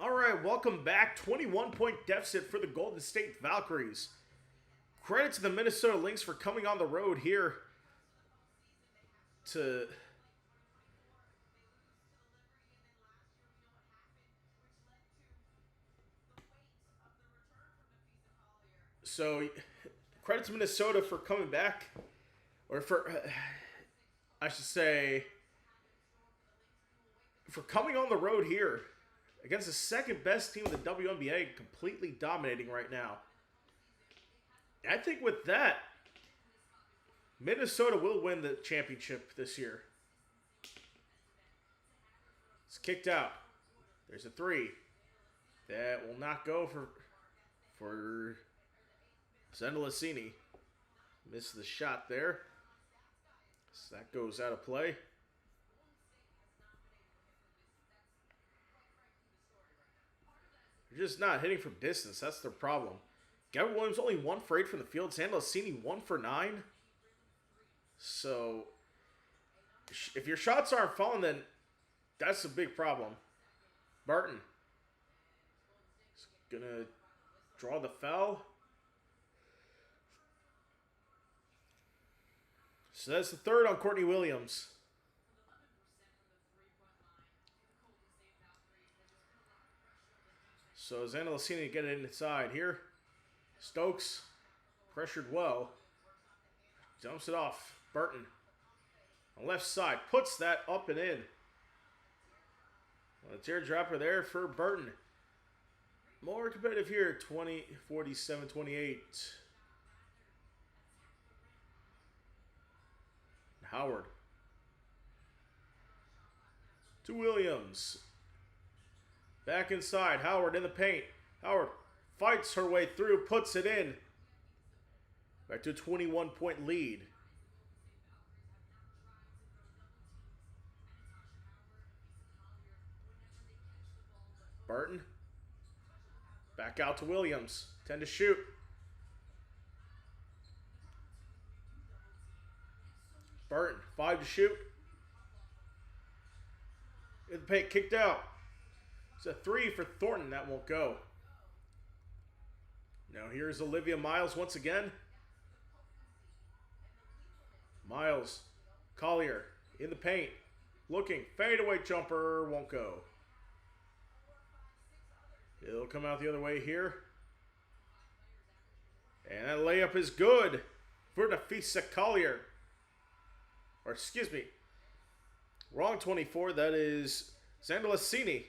All right, welcome back. 21-point deficit for the Golden State Valkyries. Credit to the Minnesota Lynx for coming on the road here to credit to Minnesota for coming back, or for I should say for coming on the road here against the second best team in the WNBA, completely dominating right now. I think with that, Minnesota will win the championship this year. It's kicked out. There's a three. That will not go for Zendelicini. Missed the shot there. So that goes out of play. They're just not hitting from distance. That's their problem. Gavin Williams only 1 for 8 from the field. Zendelicini 1 for 9. So if your shots aren't falling, then that's a big problem. Barton is gonna draw the foul. So that's the third on Courtney Williams. So Zendelicini to get it inside here. Stokes pressured well. Dumps it off. Burton on the left side. Puts that up and in. Well, a teardropper there for Burton. More competitive here. 20, 47, 28. Howard. To Williams. Back inside. Howard in the paint. Howard fights her way through. Puts it in. Back to a 21-point lead. Burton. Back out to Williams. 10 to shoot. Burton. 5 to shoot. In the paint. Kicked out. It's a 3 for Thornton. That won't go. Now here's Olivia Miles once again. Miles. Collier. In the paint. Looking. Fadeaway jumper. Won't go. It'll come out the other way here. And that layup is good for Nafisa Collier. Or excuse me. Wrong 24. That is Zendelicini.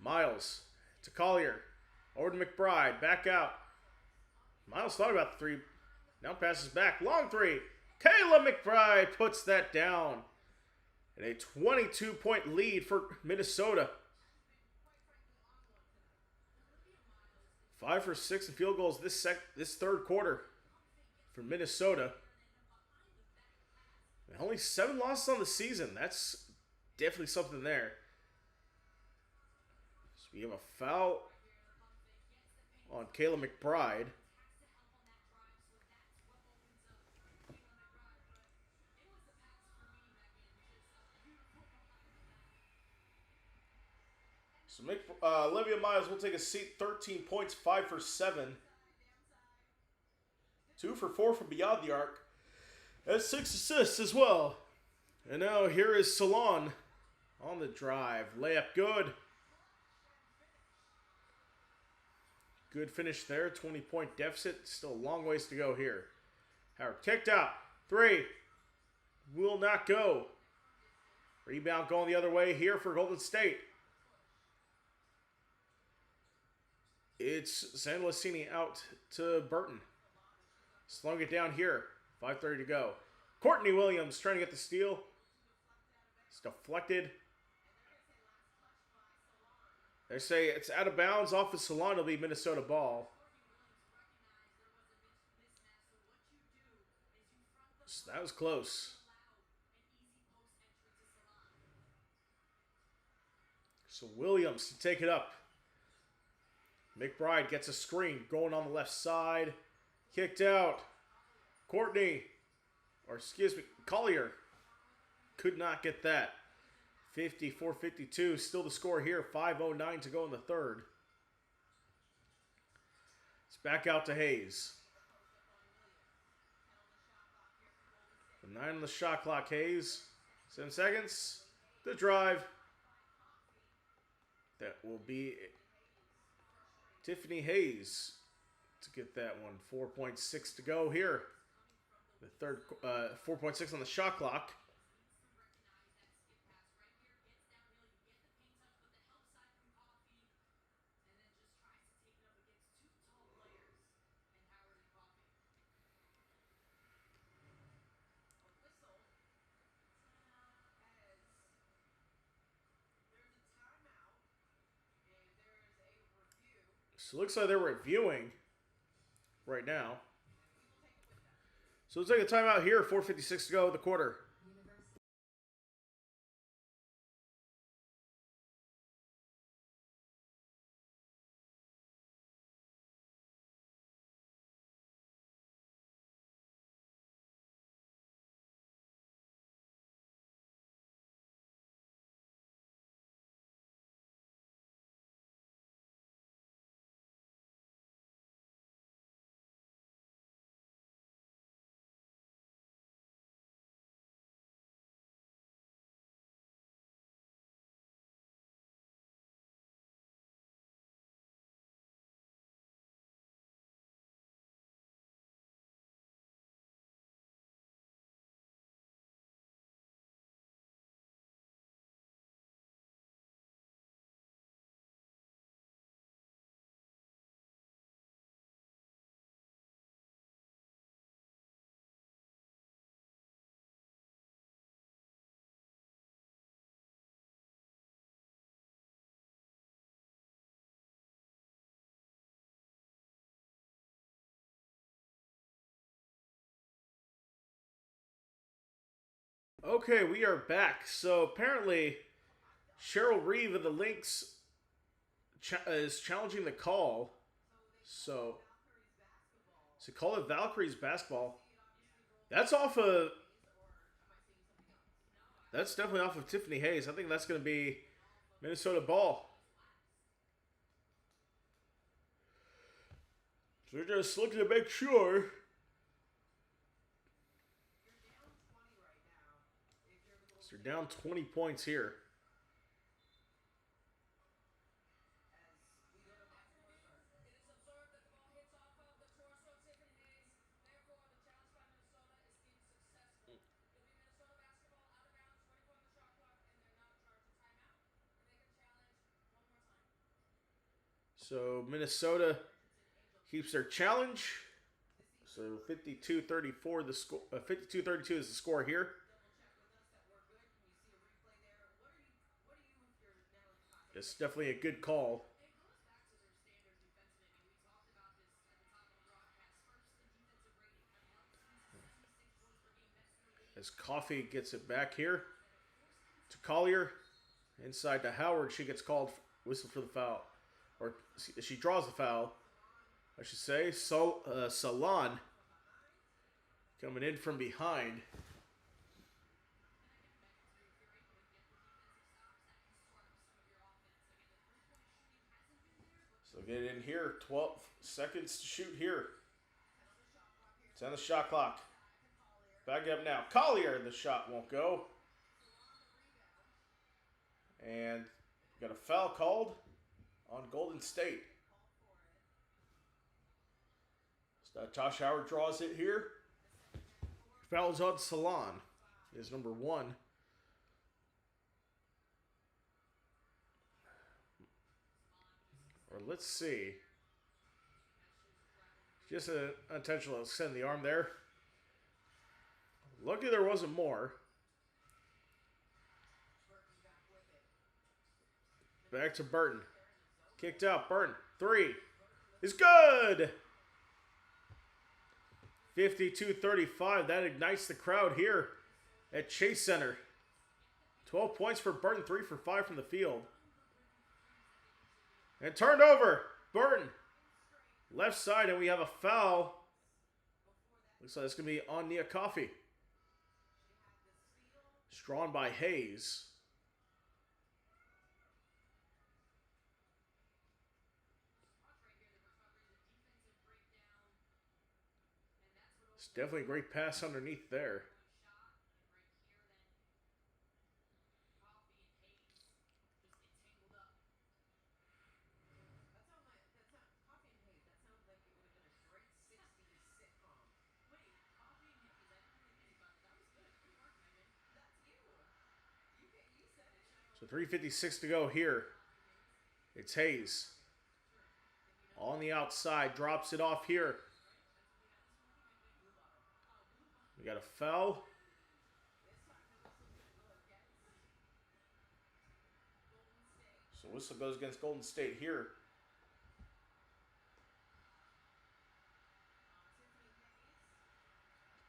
Miles to Collier. Over to McBride. Back out. Miles thought about the 3. Now passes back. Long 3. Kayla McBride puts that down. And a 22-point lead for Minnesota. 5 for 6 in field goals this third quarter for Minnesota. And only 7 losses on the season. That's definitely something there. So we have a foul on Kayla McBride. So Olivia Miles will take a seat. 13 points, 5 for 7. 2 for 4 from beyond the arc. And 6 assists as well. And now here is Salon on the drive. Layup good. Good finish there. 20-point deficit. Still a long ways to go here. Howard kicked out. 3. Will not go. Rebound going the other way here for Golden State. It's Zendelicini out to Burton. Slowing it down here. 5:30 to go. Courtney Williams trying to get the steal. It's deflected. They say it's out of bounds off of Salon. It'll be Minnesota ball. So that was close. So Williams to take it up. McBride gets a screen going on the left side. Kicked out. Courtney. Or excuse me, Collier. Could not get that. 54-52. Still the score here. 5:09 to go in the third. It's back out to Hayes. 9 on the shot clock, Hayes. 7 seconds. The drive. That will be Tiffany Hayes to get that one. 4.6 to go here. The third, 4.6 on the shot clock. So it looks like they're reviewing right now. So let's take a timeout here. 4:56 to go in the quarter. Okay, we are back. So apparently, Cheryl Reeve of the Lynx is challenging the call. So call it Valkyries basketball. That's off of. That's definitely off of Tiffany Hayes. I think that's going to be Minnesota ball. So we're just looking to make sure. So they're down 20 points here. So Minnesota keeps their challenge. So 52-34 the score. 52-32 is the score here. It's definitely a good call. As Coffee gets it back here to Collier. Inside to Howard. She gets called, whistle for the foul. Or she draws the foul, I should say. Salon coming in from behind. So get in here. 12 seconds to shoot here. It's on the shot clock. Back up now. Collier, the shot won't go. And got a foul called on Golden State. So Tosh Howard draws it here. Fouls on Salon is number 1. Or let's see. Just an unintentional extend the arm there. Lucky there wasn't more. Back to Burton. Kicked out. Burton. 3 is good. 52-35. That ignites the crowd here at Chase Center. 12 points for Burton. 3 for 5 from the field. And turned over. Burton. Left side, and we have a foul. Looks like it's going to be on Nia Coffee. It's drawn by Hayes. It's definitely a great pass underneath there. So 3:56 to go here. It's Hayes. On the outside, drops it off here. We got a foul. So whistle goes against Golden State here.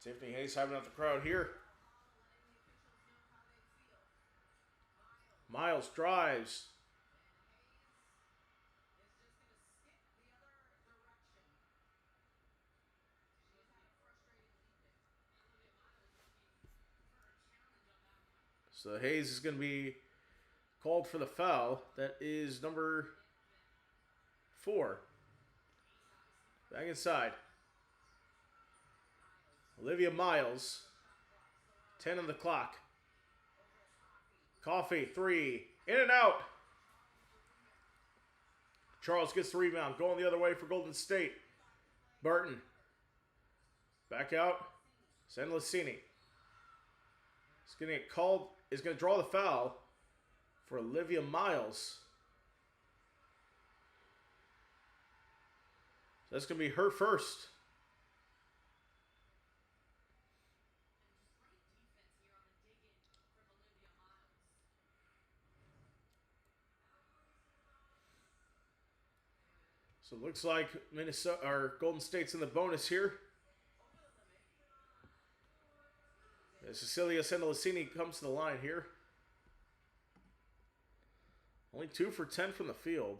Tiffany Hayes having out the crowd here. Miles drives. So Hayes is going to be called for the foul. That is number 4. Back inside. Olivia Miles. 10 on the clock. Coffee, 3. In and out. Charles gets the rebound. Going the other way for Golden State. Burton. Back out. Senlicini. He's going to get called. Is going to draw the foul for Olivia Miles. So that's going to be her first. So it looks like Minnesota or Golden State's in the bonus here. As Cecilia Senlicini comes to the line here. Only 2 for 10 from the field.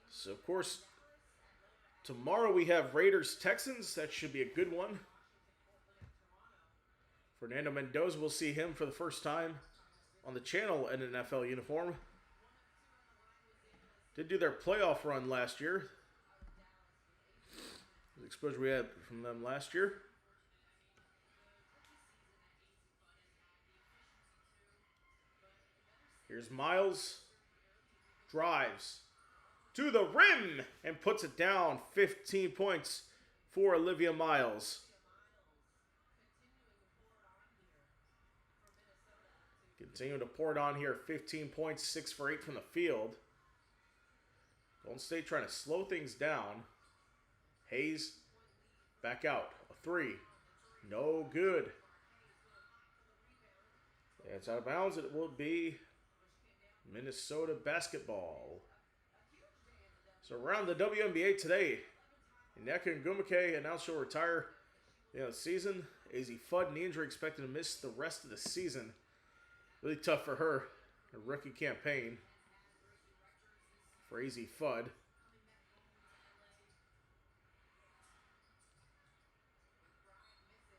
So, of course, tomorrow we have Raiders-Texans. That should be a good one. Fernando Mendoza, we'll see him for the first time on the channel in an NFL uniform. Did do their playoff run last year. The exposure we had from them last year. Here's Miles. Drives to the rim and puts it down. 15 points for Olivia Miles. Continuing to pour it on here. 15 points, 6 for 8 from the field. Golden State trying to slow things down. Hayes back out. A 3. No good. It's out of bounds. It will be Minnesota basketball. So around the WNBA today, Nneka Ngumake announced she'll retire at the end of the season. AZ Fudd, knee injury, expected to miss the rest of the season. Really tough for her. A rookie campaign for AZ Fudd.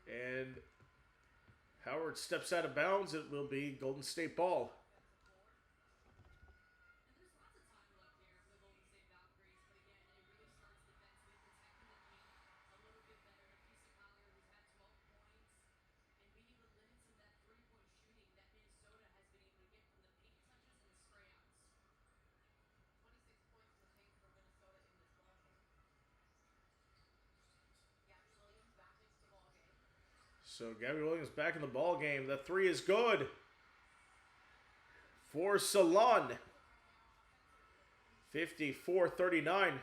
And Howard steps out of bounds. It will be Golden State ball. So Gabby Williams back in the ball game. The 3 is good for Salon. 54-39.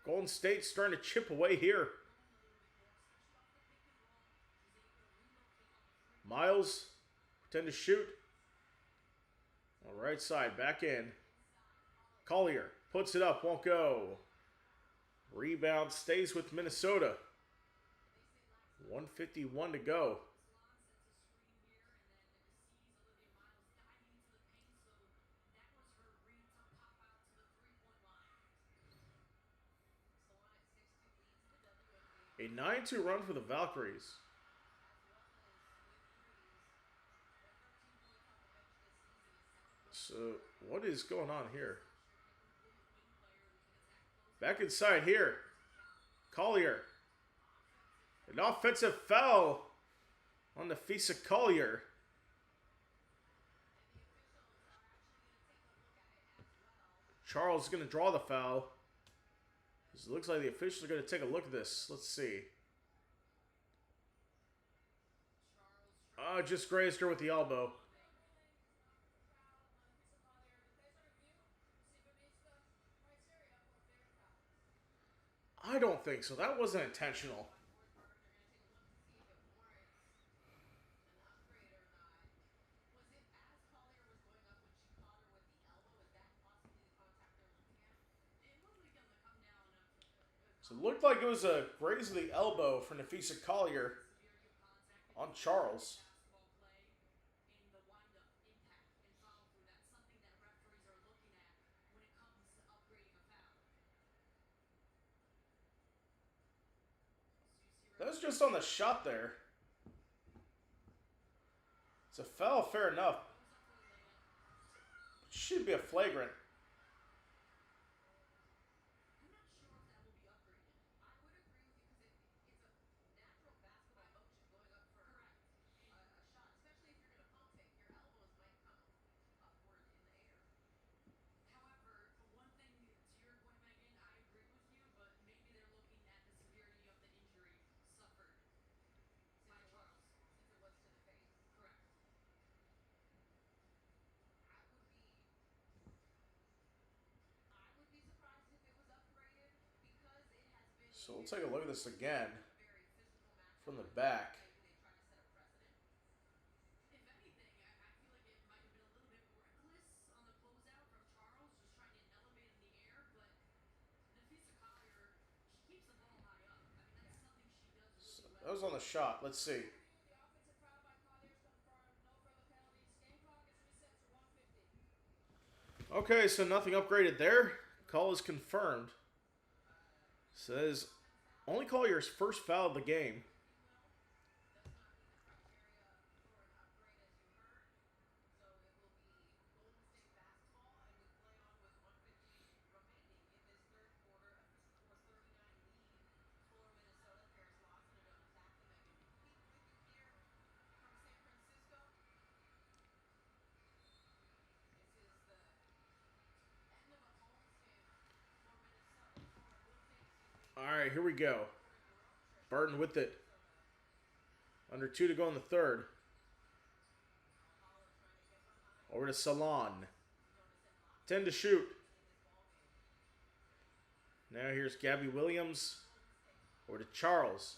Golden State starting to chip away here. Miles pretend to shoot. On the right side, back in. Collier puts it up, won't go. Rebound stays with Minnesota. 1:51 to go. A 9-2 run for the Valkyries. So, what is going on here? Back inside here. Collier. An offensive foul on the face of Collier. Charles is going to draw the foul. It looks like the officials are going to take a look at this. Let's see. Just grazed her with the elbow. I don't think so. That wasn't intentional. So it looked like it was a graze of the elbow from Nafisa Collier on Charles. That was just on the shot there. It's a foul, fair enough. Should be a flagrant. So we'll take a look at this again from the back. So that was on the shot. Let's see. Okay, so nothing upgraded there. Call is confirmed. Says only Collier's first foul of the game. All right, here we go. Burton with it. Under 2 to go in the third. Over to Salon. 10 to shoot. Now here's Gabby Williams. Over to Charles.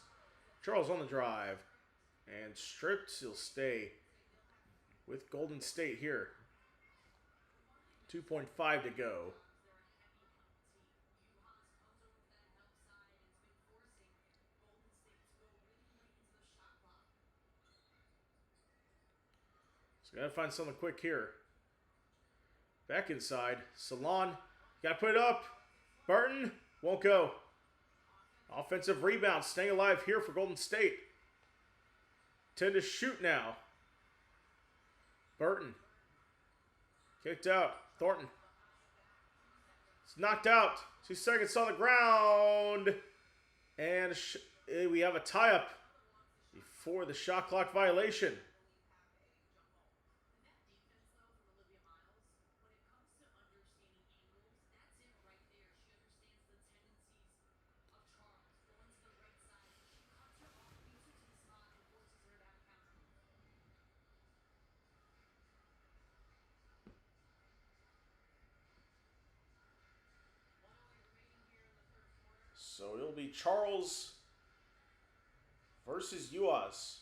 Charles on the drive. And stripped. He'll stay with Golden State here. 2.5 to go. So gotta find something quick here. Back inside. Salon. Gotta put it up. Burton. Won't go. Offensive rebound. Staying alive here for Golden State. 10 to shoot now. Burton. Kicked out. Thornton. It's knocked out. 2 seconds on the ground. And we have a tie-up before the shot clock violation. So it'll be Charles versus UAS.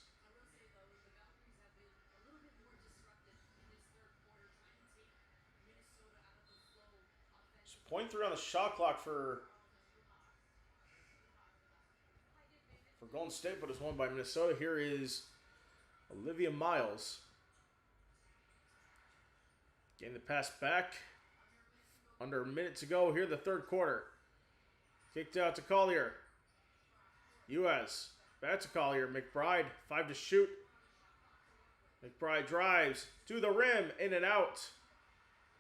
So 0.3 on the shot clock for Golden State, but it's won by Minnesota. Here is Olivia Miles. Getting the pass back. Under a minute to go here in the third quarter. Kicked out to Collier. U.S. Back to Collier. McBride, 5 to shoot. McBride drives to the rim, in and out.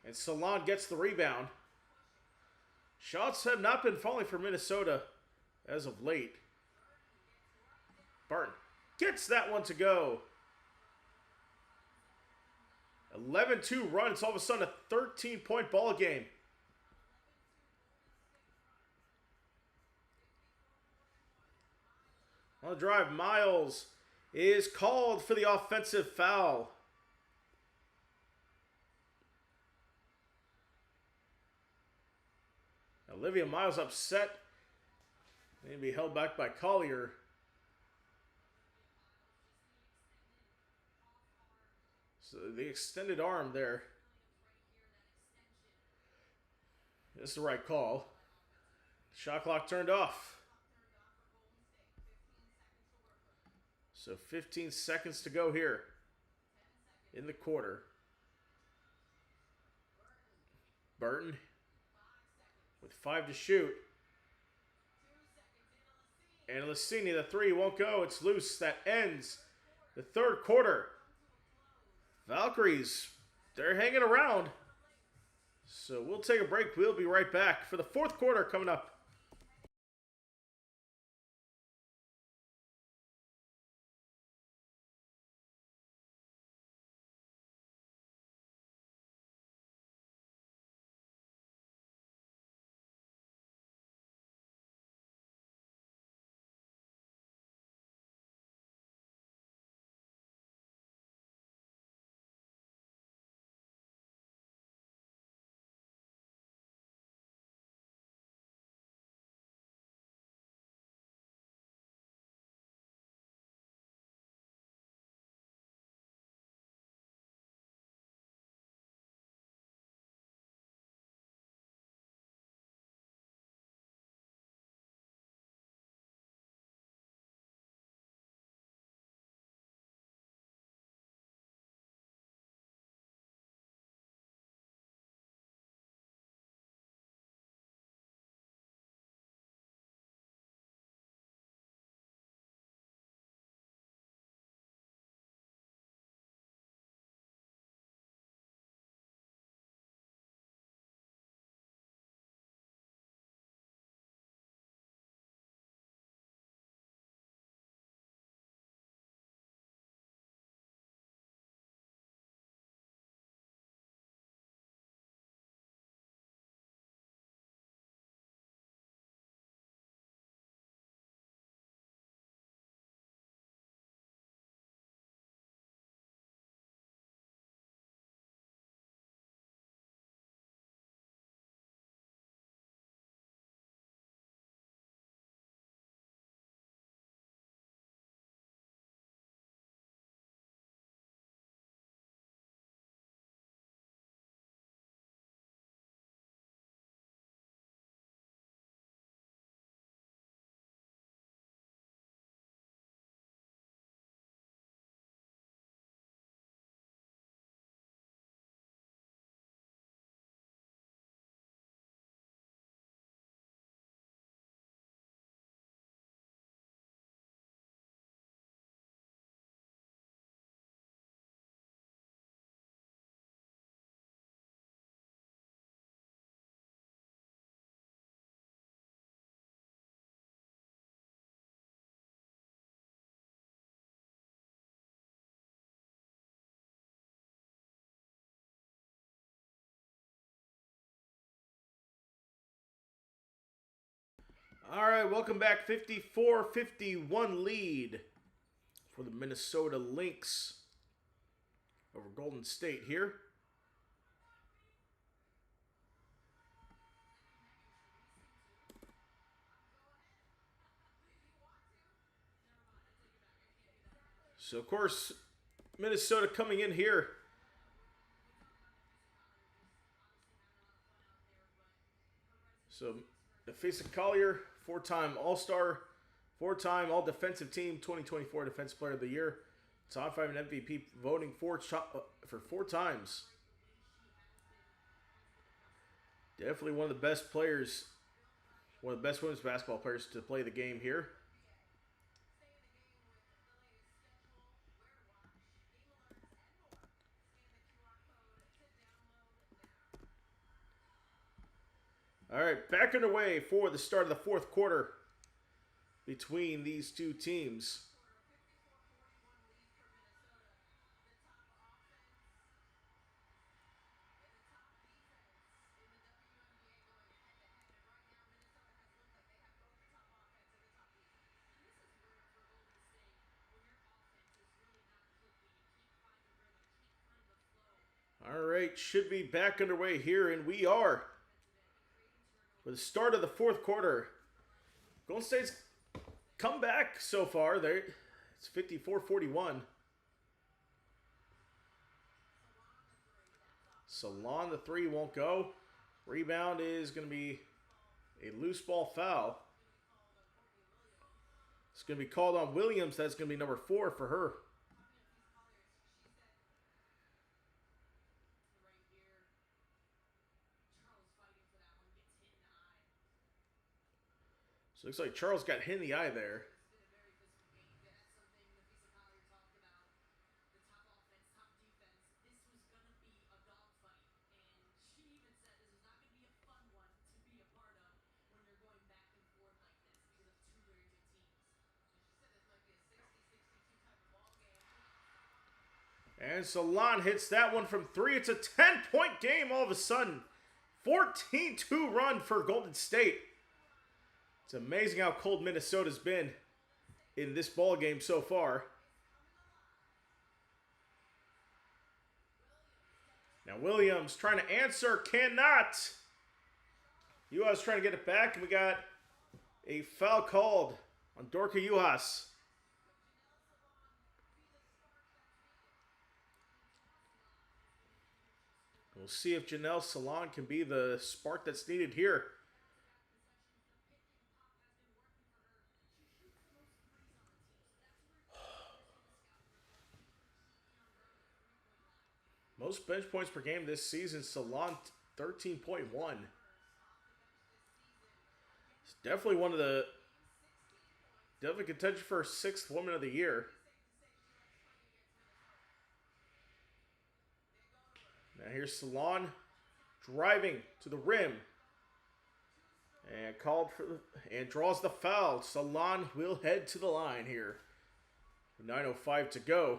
And Salon gets the rebound. Shots have not been falling for Minnesota as of late. Barton gets that one to go. 11-2 run. It's all of a sudden a 13-point ball game. On the drive, Miles is called for the offensive foul. Olivia Miles upset. Maybe held back by Collier. So the extended arm there. This is the right call. Shot clock turned off. So 15 seconds to go here in the quarter. Burton with 5 to shoot. And Lassini, the 3 won't go. It's loose. That ends the third quarter. Valkyries, they're hanging around. So we'll take a break. We'll be right back for the fourth quarter coming up. All right, welcome back. 54-51 lead for the Minnesota Lynx over Golden State here. So, of course, Minnesota coming in here. So, the face of Collier, 4-time All-Star, 4-time All-Defensive Team, 2024 Defensive Player of the Year, top 5 in MVP voting for 4 times. Definitely one of the best players, one of the best women's basketball players to play the game here. All right, back underway for the start of the fourth quarter between these two teams. All right, should be back underway here, and we are. For the start of the fourth quarter, Golden State's come back so far. It's 54-41. Salon, the three won't go. Rebound is going to be a loose ball foul. It's going to be called on Williams. That's going to be number 4 for her. So it looks like Charles got hit in the eye there. And Salon hits that one from 3. It's a 10-point game all of a sudden. 14-2 run for Golden State. It's amazing how cold Minnesota's been in this ball game so far. Now Williams trying to answer, cannot. Uhas trying to get it back, and we got a foul called on Dorka Uhas. We'll see if Janelle Salon can be the spark that's needed here. Most bench points per game this season, Salon 13.1. It's definitely one of the contention for 6th Woman of the Year. Now here's Salon driving to the rim. And called for and draws the foul. Salon will head to the line here. 9:05 to go.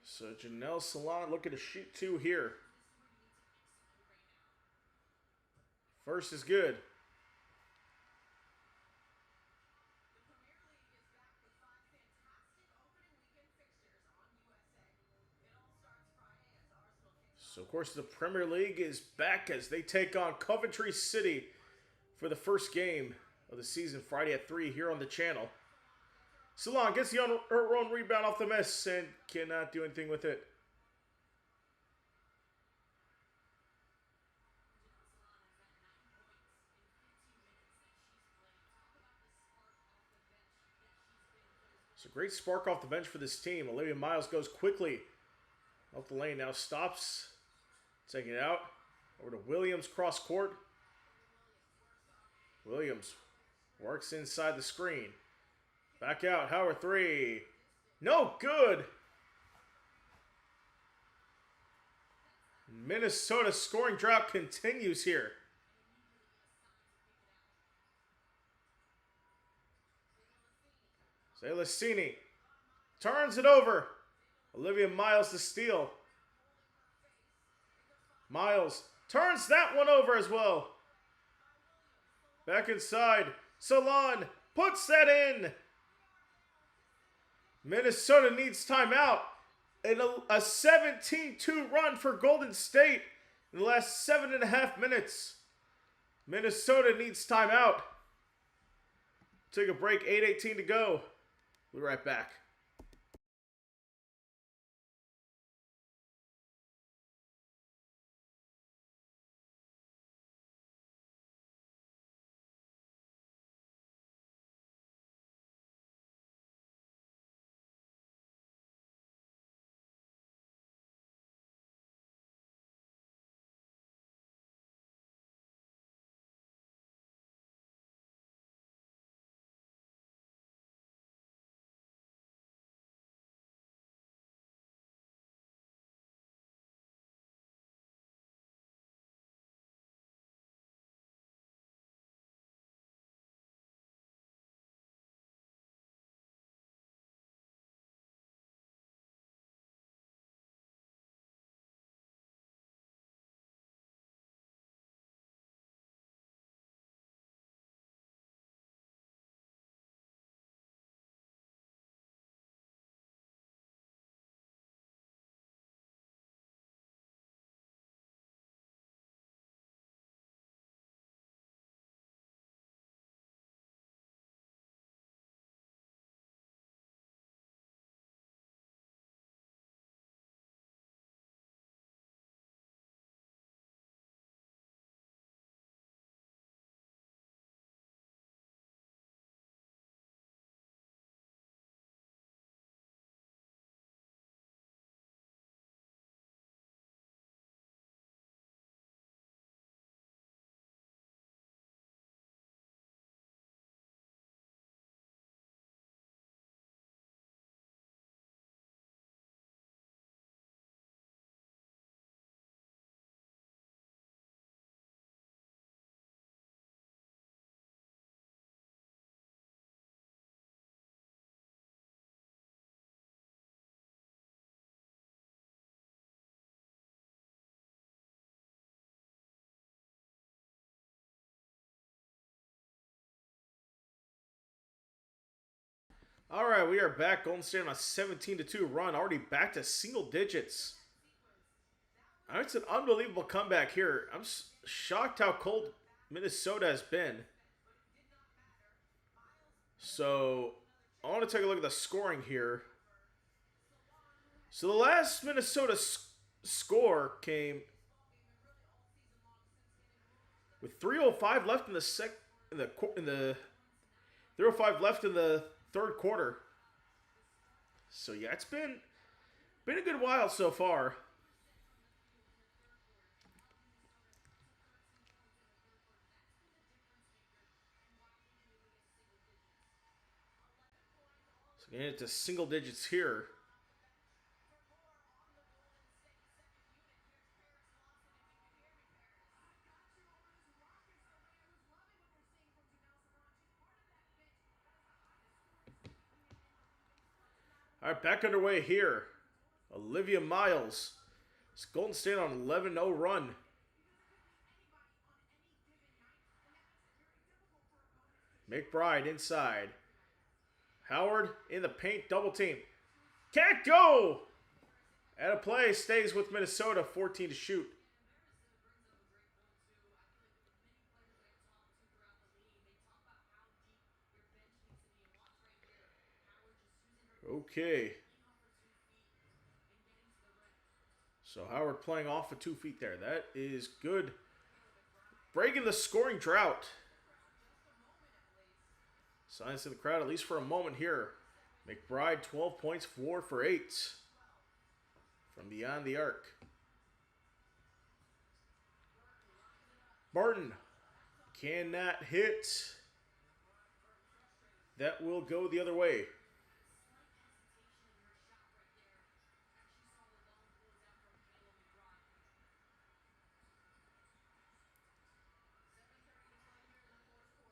So Janelle Salon looking to shoot 2 here. First is good. So, of course, the Premier League is back as they take on Coventry City for the first game of the season, Friday at 3 here on the channel. Salon gets her own rebound off the miss and cannot do anything with it. So great spark off the bench for this team. Olivia Miles goes quickly off the lane, now stops. Taking it out. Over to Williams, cross court. Williams works inside the screen. Back out, Howard 3. No good. Minnesota's scoring drought continues here. Celestini turns it over. Olivia Miles to steal. Miles turns that one over as well. Back inside. Salon puts that in. Minnesota needs timeout. And a 17-2 run for Golden State in the last 7.5 minutes. Minnesota needs timeout. Take a break, 8:18 to go. We'll be right back. All right, we are back. Golden State on a 17-2 run, already back to single digits. It's an unbelievable comeback here. I'm shocked how cold Minnesota has been. So, I want to take a look at the scoring here. So, the last Minnesota score came with 3:05 left in the in the 3:05 left in the third quarter. So yeah, it's been a good while so far. So getting into single digits here. All right, back underway here. Olivia Miles. It's Golden State on an 11-0 run. McBride inside. Howard in the paint, double team. Can't go! At a play, stays with Minnesota, 14 to shoot. Okay. So Howard playing off of 2 feet there. That is good. Breaking the scoring drought. Silence in the crowd, at least for a moment here. McBride, 12 points, 4 for 8. From beyond the arc. Barton cannot hit. That will go the other way.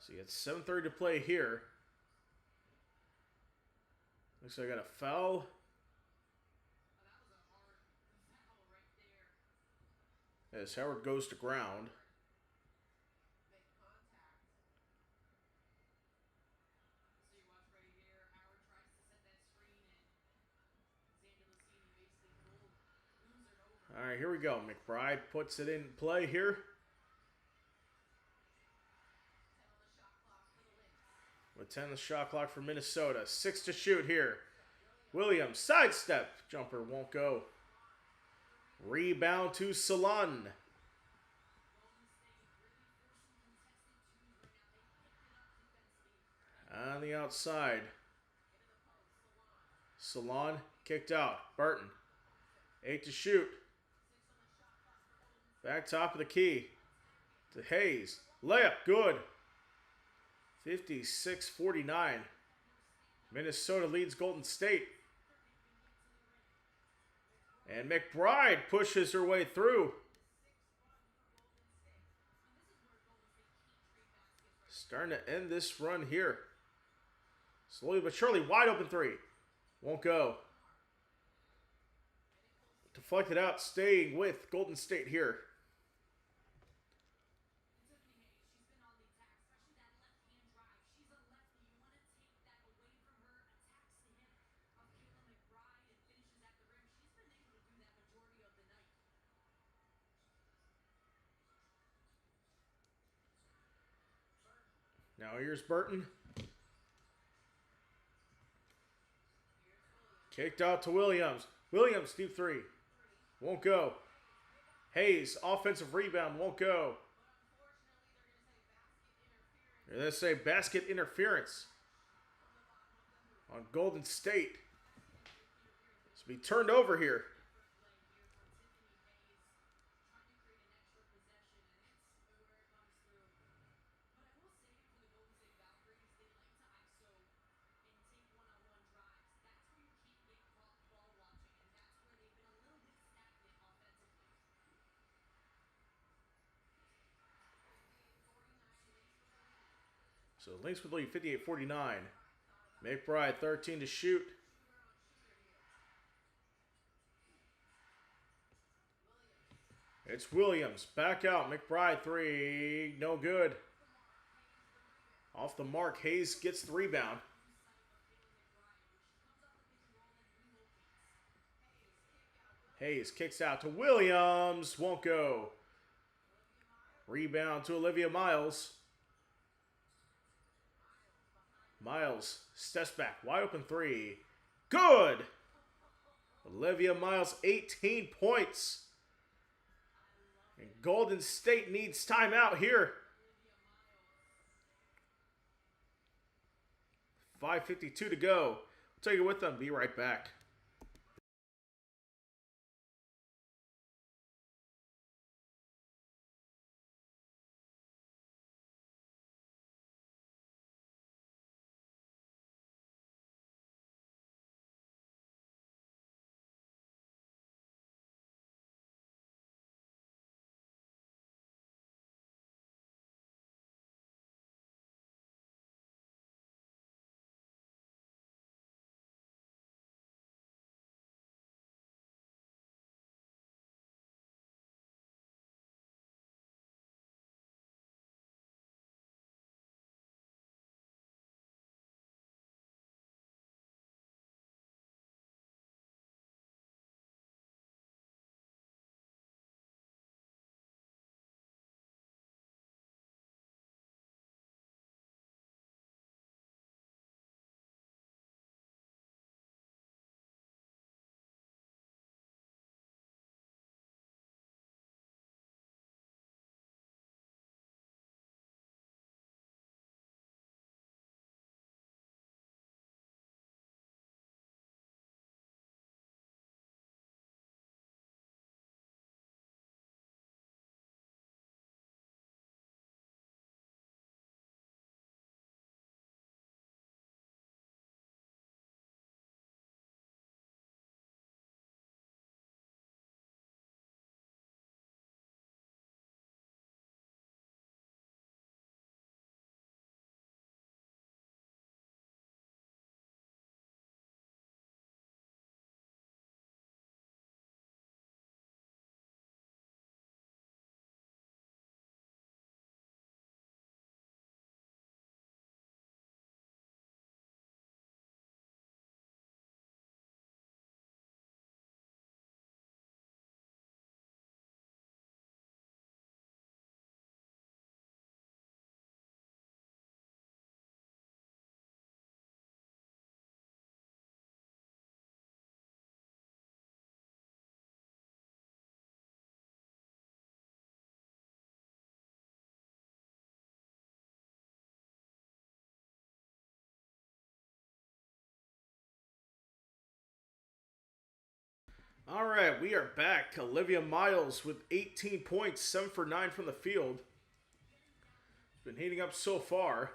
So you got 7:30 to play here. Looks like I got a foul. As Howard goes to ground. All right, here we go. McBride puts it in play here. With 10 on the shot clock for Minnesota. 6 to shoot here. Williams, sidestep. Jumper won't go. Rebound to Salon. On the outside. Salon kicked out. Burton. 8 to shoot. Back top of the key. To Hayes. Layup. Good. 56-49. Minnesota leads Golden State. And McBride pushes her way through. Starting to end this run here. Slowly but surely, wide open three. Won't go. Deflected out, staying with Golden State here. Now here's Burton. Kicked out to Williams. Williams, deep three. Won't go. Hayes, offensive rebound, won't go. They're going to say basket interference on Golden State. It's to be turned over here. So Lynx with lead 58-49. McBride 13 to shoot. It's Williams. Back out. McBride 3. No good. Off the mark. Hayes gets the rebound. Hayes kicks out to Williams. Won't go. Rebound to Olivia Miles. Miles steps back. Wide open three. Good. Olivia Miles, 18 points. And Golden State needs timeout here. 5:52 to go. We'll take it with them. Be right back. All right, we are back. Olivia Miles with 18 points, 7 for 9 from the field. Been heating up so far.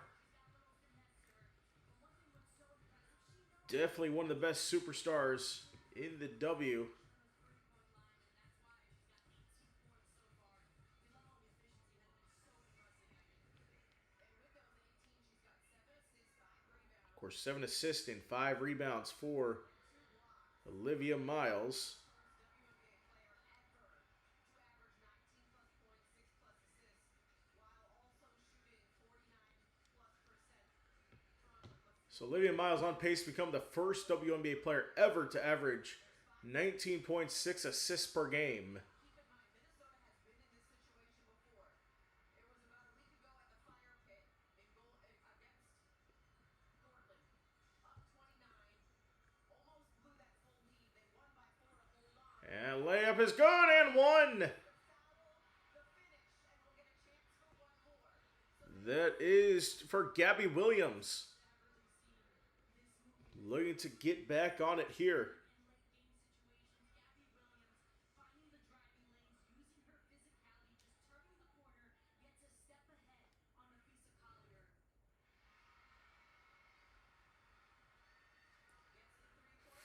Definitely one of the best superstars in the W. Of course, 7 assists and 5 rebounds for Olivia Miles. So Olivia Miles on pace to become the first WNBA player ever to average 19.6 assists per game. And layup is good and one. That is for Gabby Williams. Looking to get back on it here.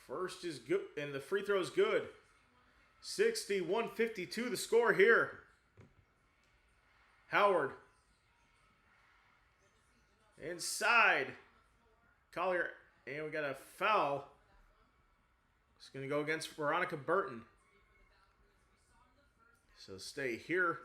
First is good, and the free throw is good. 61-52 the score here. Howard. Inside. Collier, and we got a foul. It's going to go against Veronica Burton. So stay here.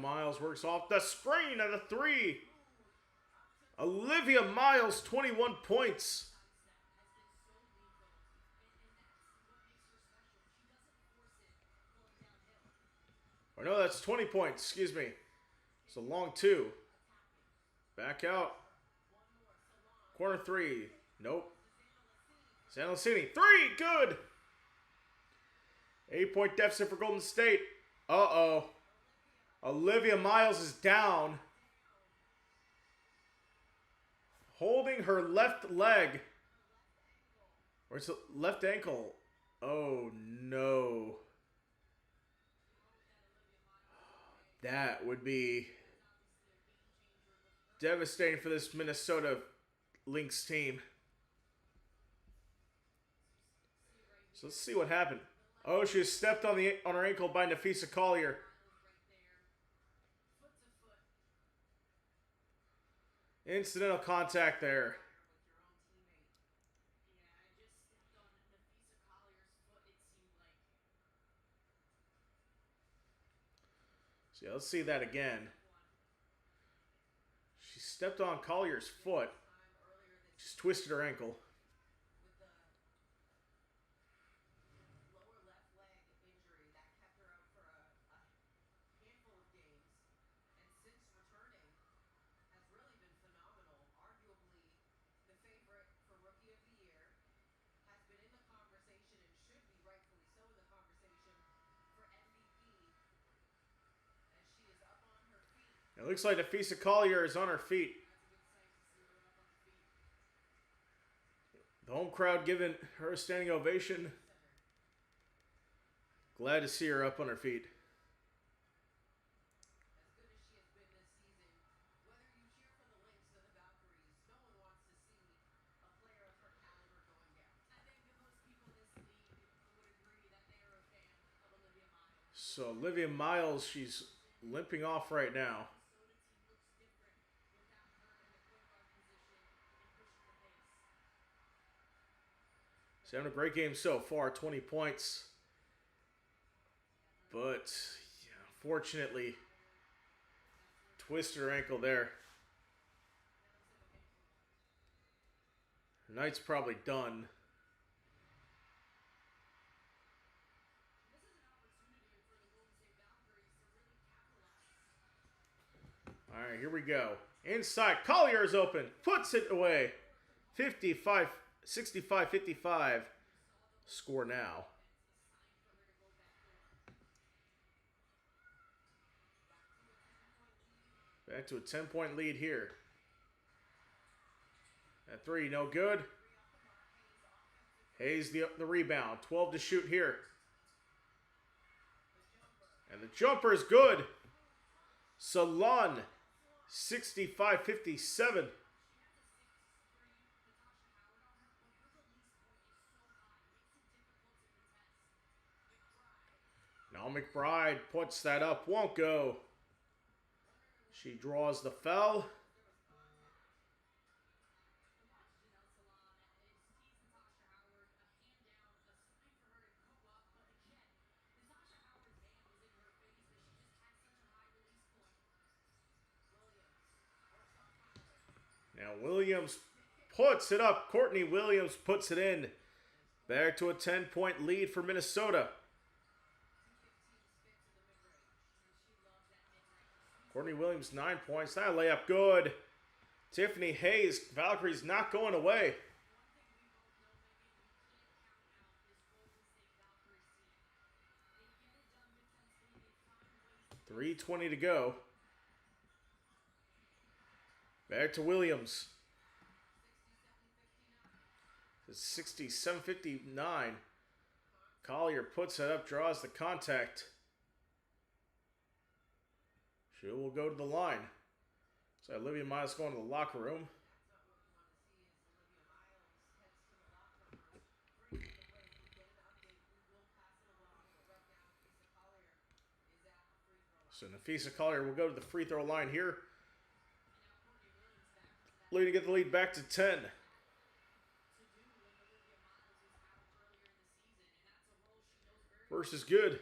Miles works off the screen at a 3. Olivia Miles, 21 points. Or no, that's 20 points. Excuse me. It's a long 2. Back out. Corner 3. Nope. Sanalcini. 3. Good. 8-point deficit for Golden State. Uh-oh. Olivia Miles is down. Holding her left leg. Or it's left ankle. Oh, no. That would be devastating for this Minnesota Lynx team. So let's see what happened. Oh, she was stepped on her ankle by Napheesa Collier. Incidental contact there. So yeah, let's see that again. She stepped on Collier's foot. Just twisted her ankle. It looks like Napheesa Collier is on her feet. The home crowd giving her a standing ovation. Glad to see her up on her feet. So Olivia Miles, she's limping off right now. She's having a great game so far, 20 points. But, yeah, unfortunately, twisted her ankle there. Her night's probably done. All right, here we go. Inside, Collier is open. Puts it away. 55, 65, 55. Score now. Back to a 10-point lead here. At 3, no good. Hayes the rebound. 12 to shoot here. And the jumper is good. Salon, 65-57. Now McBride puts that up. Won't go. She draws the foul. Now Williams puts it up. Courtney Williams puts it in. Back to a 10-point lead for Minnesota. Courtney Williams, 9 points. That layup good. Tiffany Hayes, Valkyries not going away. .320 to go. Back to Williams. It's 67-59. Collier puts it up, draws the contact. She will go to the line. So Olivia Miles going to the locker room. So Napheesa Collier will go to the free throw line here. Looking to get the lead back to 10. First is good.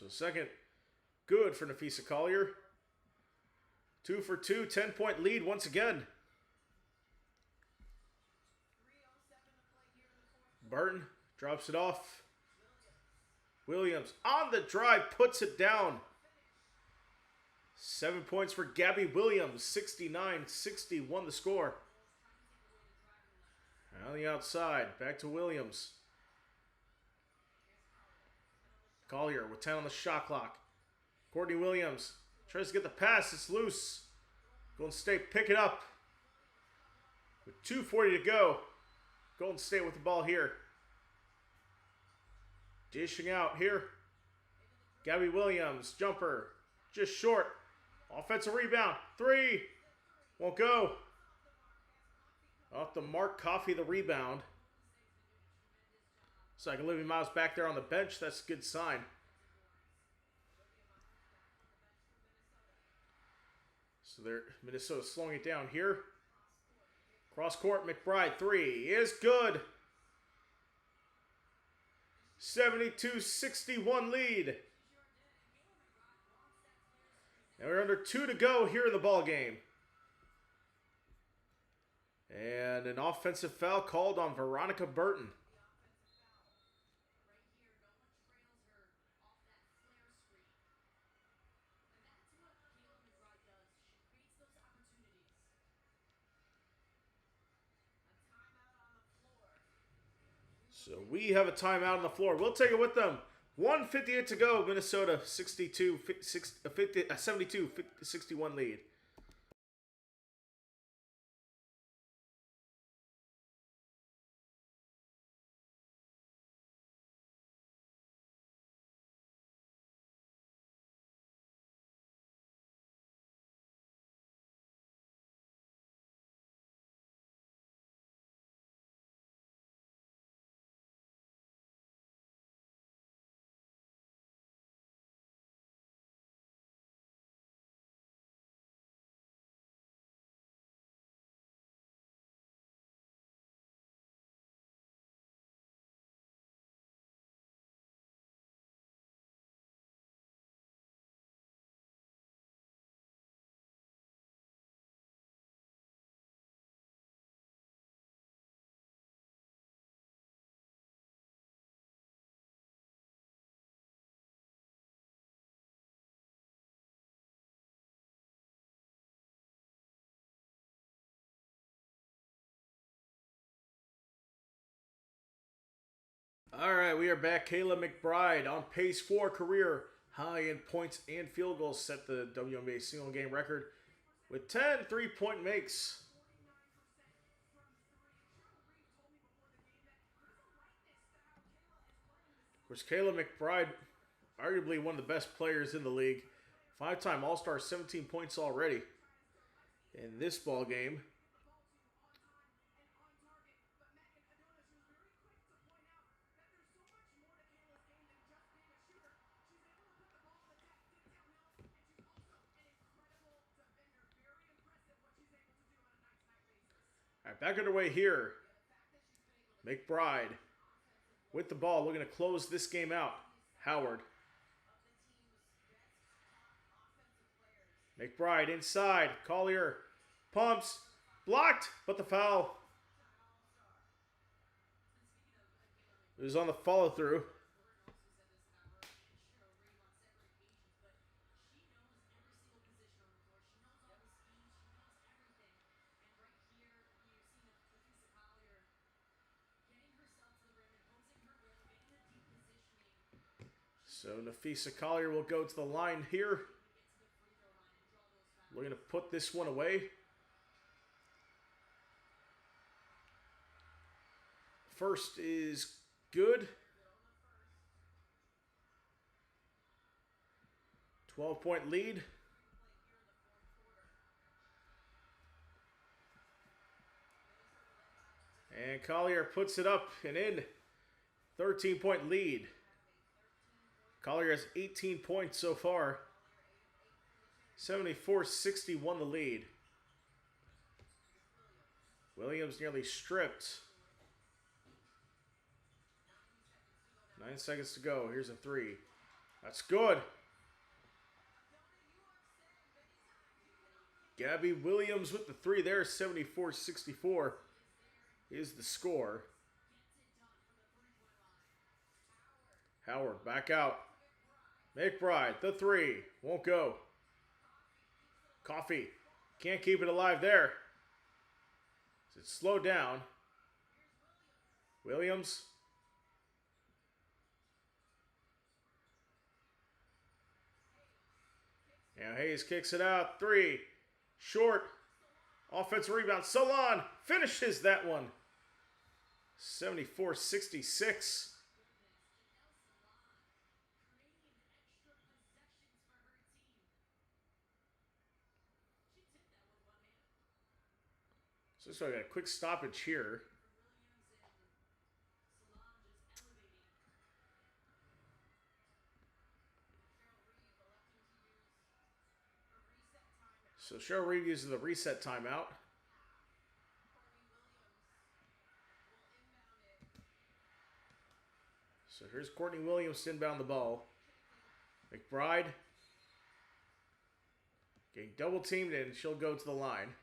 So second, good for Nafisa Collier. 2 for 2, 10-point lead once again. Burton drops it off. Williams on the drive, puts it down. 7 points for Gabby Williams. 69-61 the score. On the outside, back to Williams. Collier with 10 on the shot clock. Courtney Williams tries to get the pass. It's loose. Golden State pick it up. With 2:40 to go. Golden State with the ball here. Dishing out here. Gabby Williams, jumper. Just short. Offensive rebound. 3. Won't go. Off the mark, Coffey the rebound. It's like Olivia Miles back there on the bench. That's a good sign. So they're Minnesota slowing it down here. Cross court, McBride 3 is good. 72-61 lead. And we're under 2 to go here in the ball game. And an offensive foul called on Veronica Burton. So we have a timeout on the floor. We'll take it with them. 1:58 to go. Minnesota 72-61 lead. All right, we are back. Kayla McBride on pace for career high in points and field goals. Set the WNBA single game record with 10 3-point makes. Of course, Kayla McBride, arguably one of the best players in the league. 5-time All-Star, 17 points already in this ball game. All right, back underway here. McBride with the ball, looking to close this game out. Howard. McBride inside. Collier pumps. Blocked, but the foul. It was on the follow-through. So Nafisa Collier will go to the line here. We're going to put this one away. First is good. 12-point lead. And Collier puts it up and in. 13-point lead. Collier has 18 points so far. 74-61 the lead. Williams nearly stripped. 9 seconds to go. Here's a 3. That's good. Gabby Williams with the 3 there, 74-64 is the score. Howard back out. McBride, the 3, won't go. Coffee, can't keep it alive there. It's slowed down. Williams. Now Hayes kicks it out. 3, short. Offensive rebound. Solon finishes that one. 74-66. So I got a quick stoppage here. So Cheryl Reed uses the reset timeout. So here's Courtney Williams to inbound the ball. McBride getting double teamed and she'll go to the line.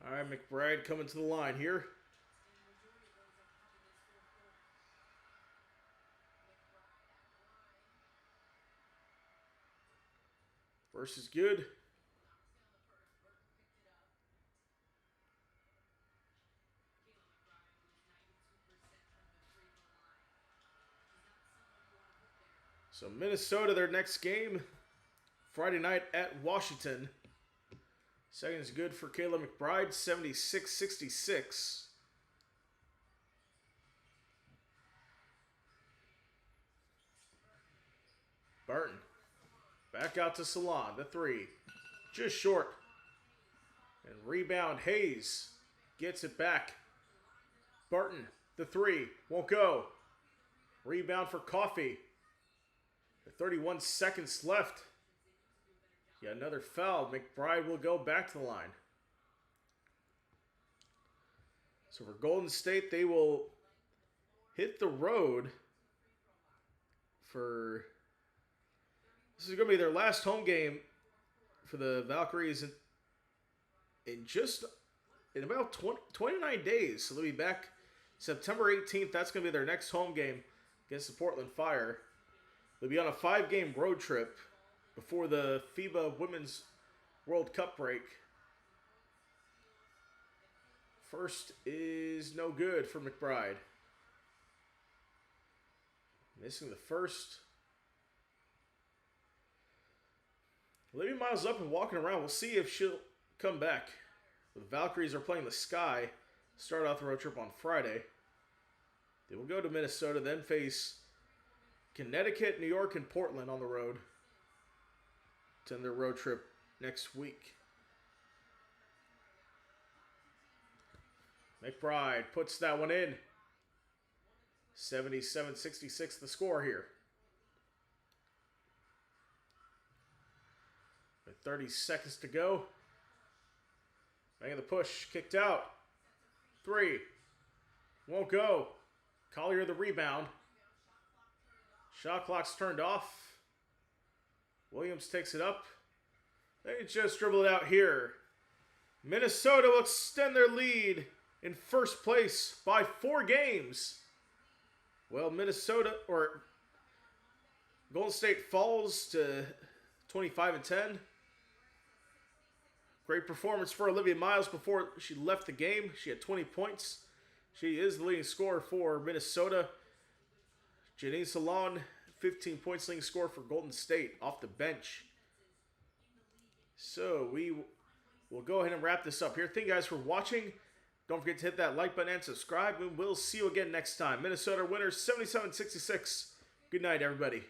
All right, McBride coming to the line here. First is good. So Minnesota, their next game, Friday night at Washington. Second is good for Kayla McBride, 76-66. Burton. Back out to Salon, the 3. Just short. And rebound, Hayes gets it back. Burton, the 3. Won't go. Rebound for Coffee. 31 seconds left. Yeah, another foul. McBride will go back to the line. So for Golden State, they will hit the road for... This is going to be their last home game for the Valkyries in about 29 days. So they'll be back September 18th. That's going to be their next home game against the Portland Fire. They'll be on a 5-game road trip before the FIBA Women's World Cup break. First is no good for McBride. Missing the first. Olivia Miles up and walking around. We'll see if she'll come back. The Valkyries are playing the Sky. Start off the road trip on Friday. They will go to Minnesota, then face Connecticut, New York, and Portland on the road to end their road trip next week. McBride puts that one in. 77-66 the score here. With 30 seconds to go. Making the push, kicked out. 3. Won't go. Collier the rebound. Shot clock's turned off. Williams takes it up. They just dribble it out here. Minnesota will extend their lead in first place by 4 games. Well, Golden State falls to 25-10. Great performance for Olivia Miles before she left the game. She had 20 points. She is the leading scorer for Minnesota. Janine Salon, 15 points leading scorer for Golden State off the bench. So we will go ahead and wrap this up here. Thank you guys for watching. Don't forget to hit that like button and subscribe. And we'll see you again next time. Minnesota winners 77-66. Good night, everybody.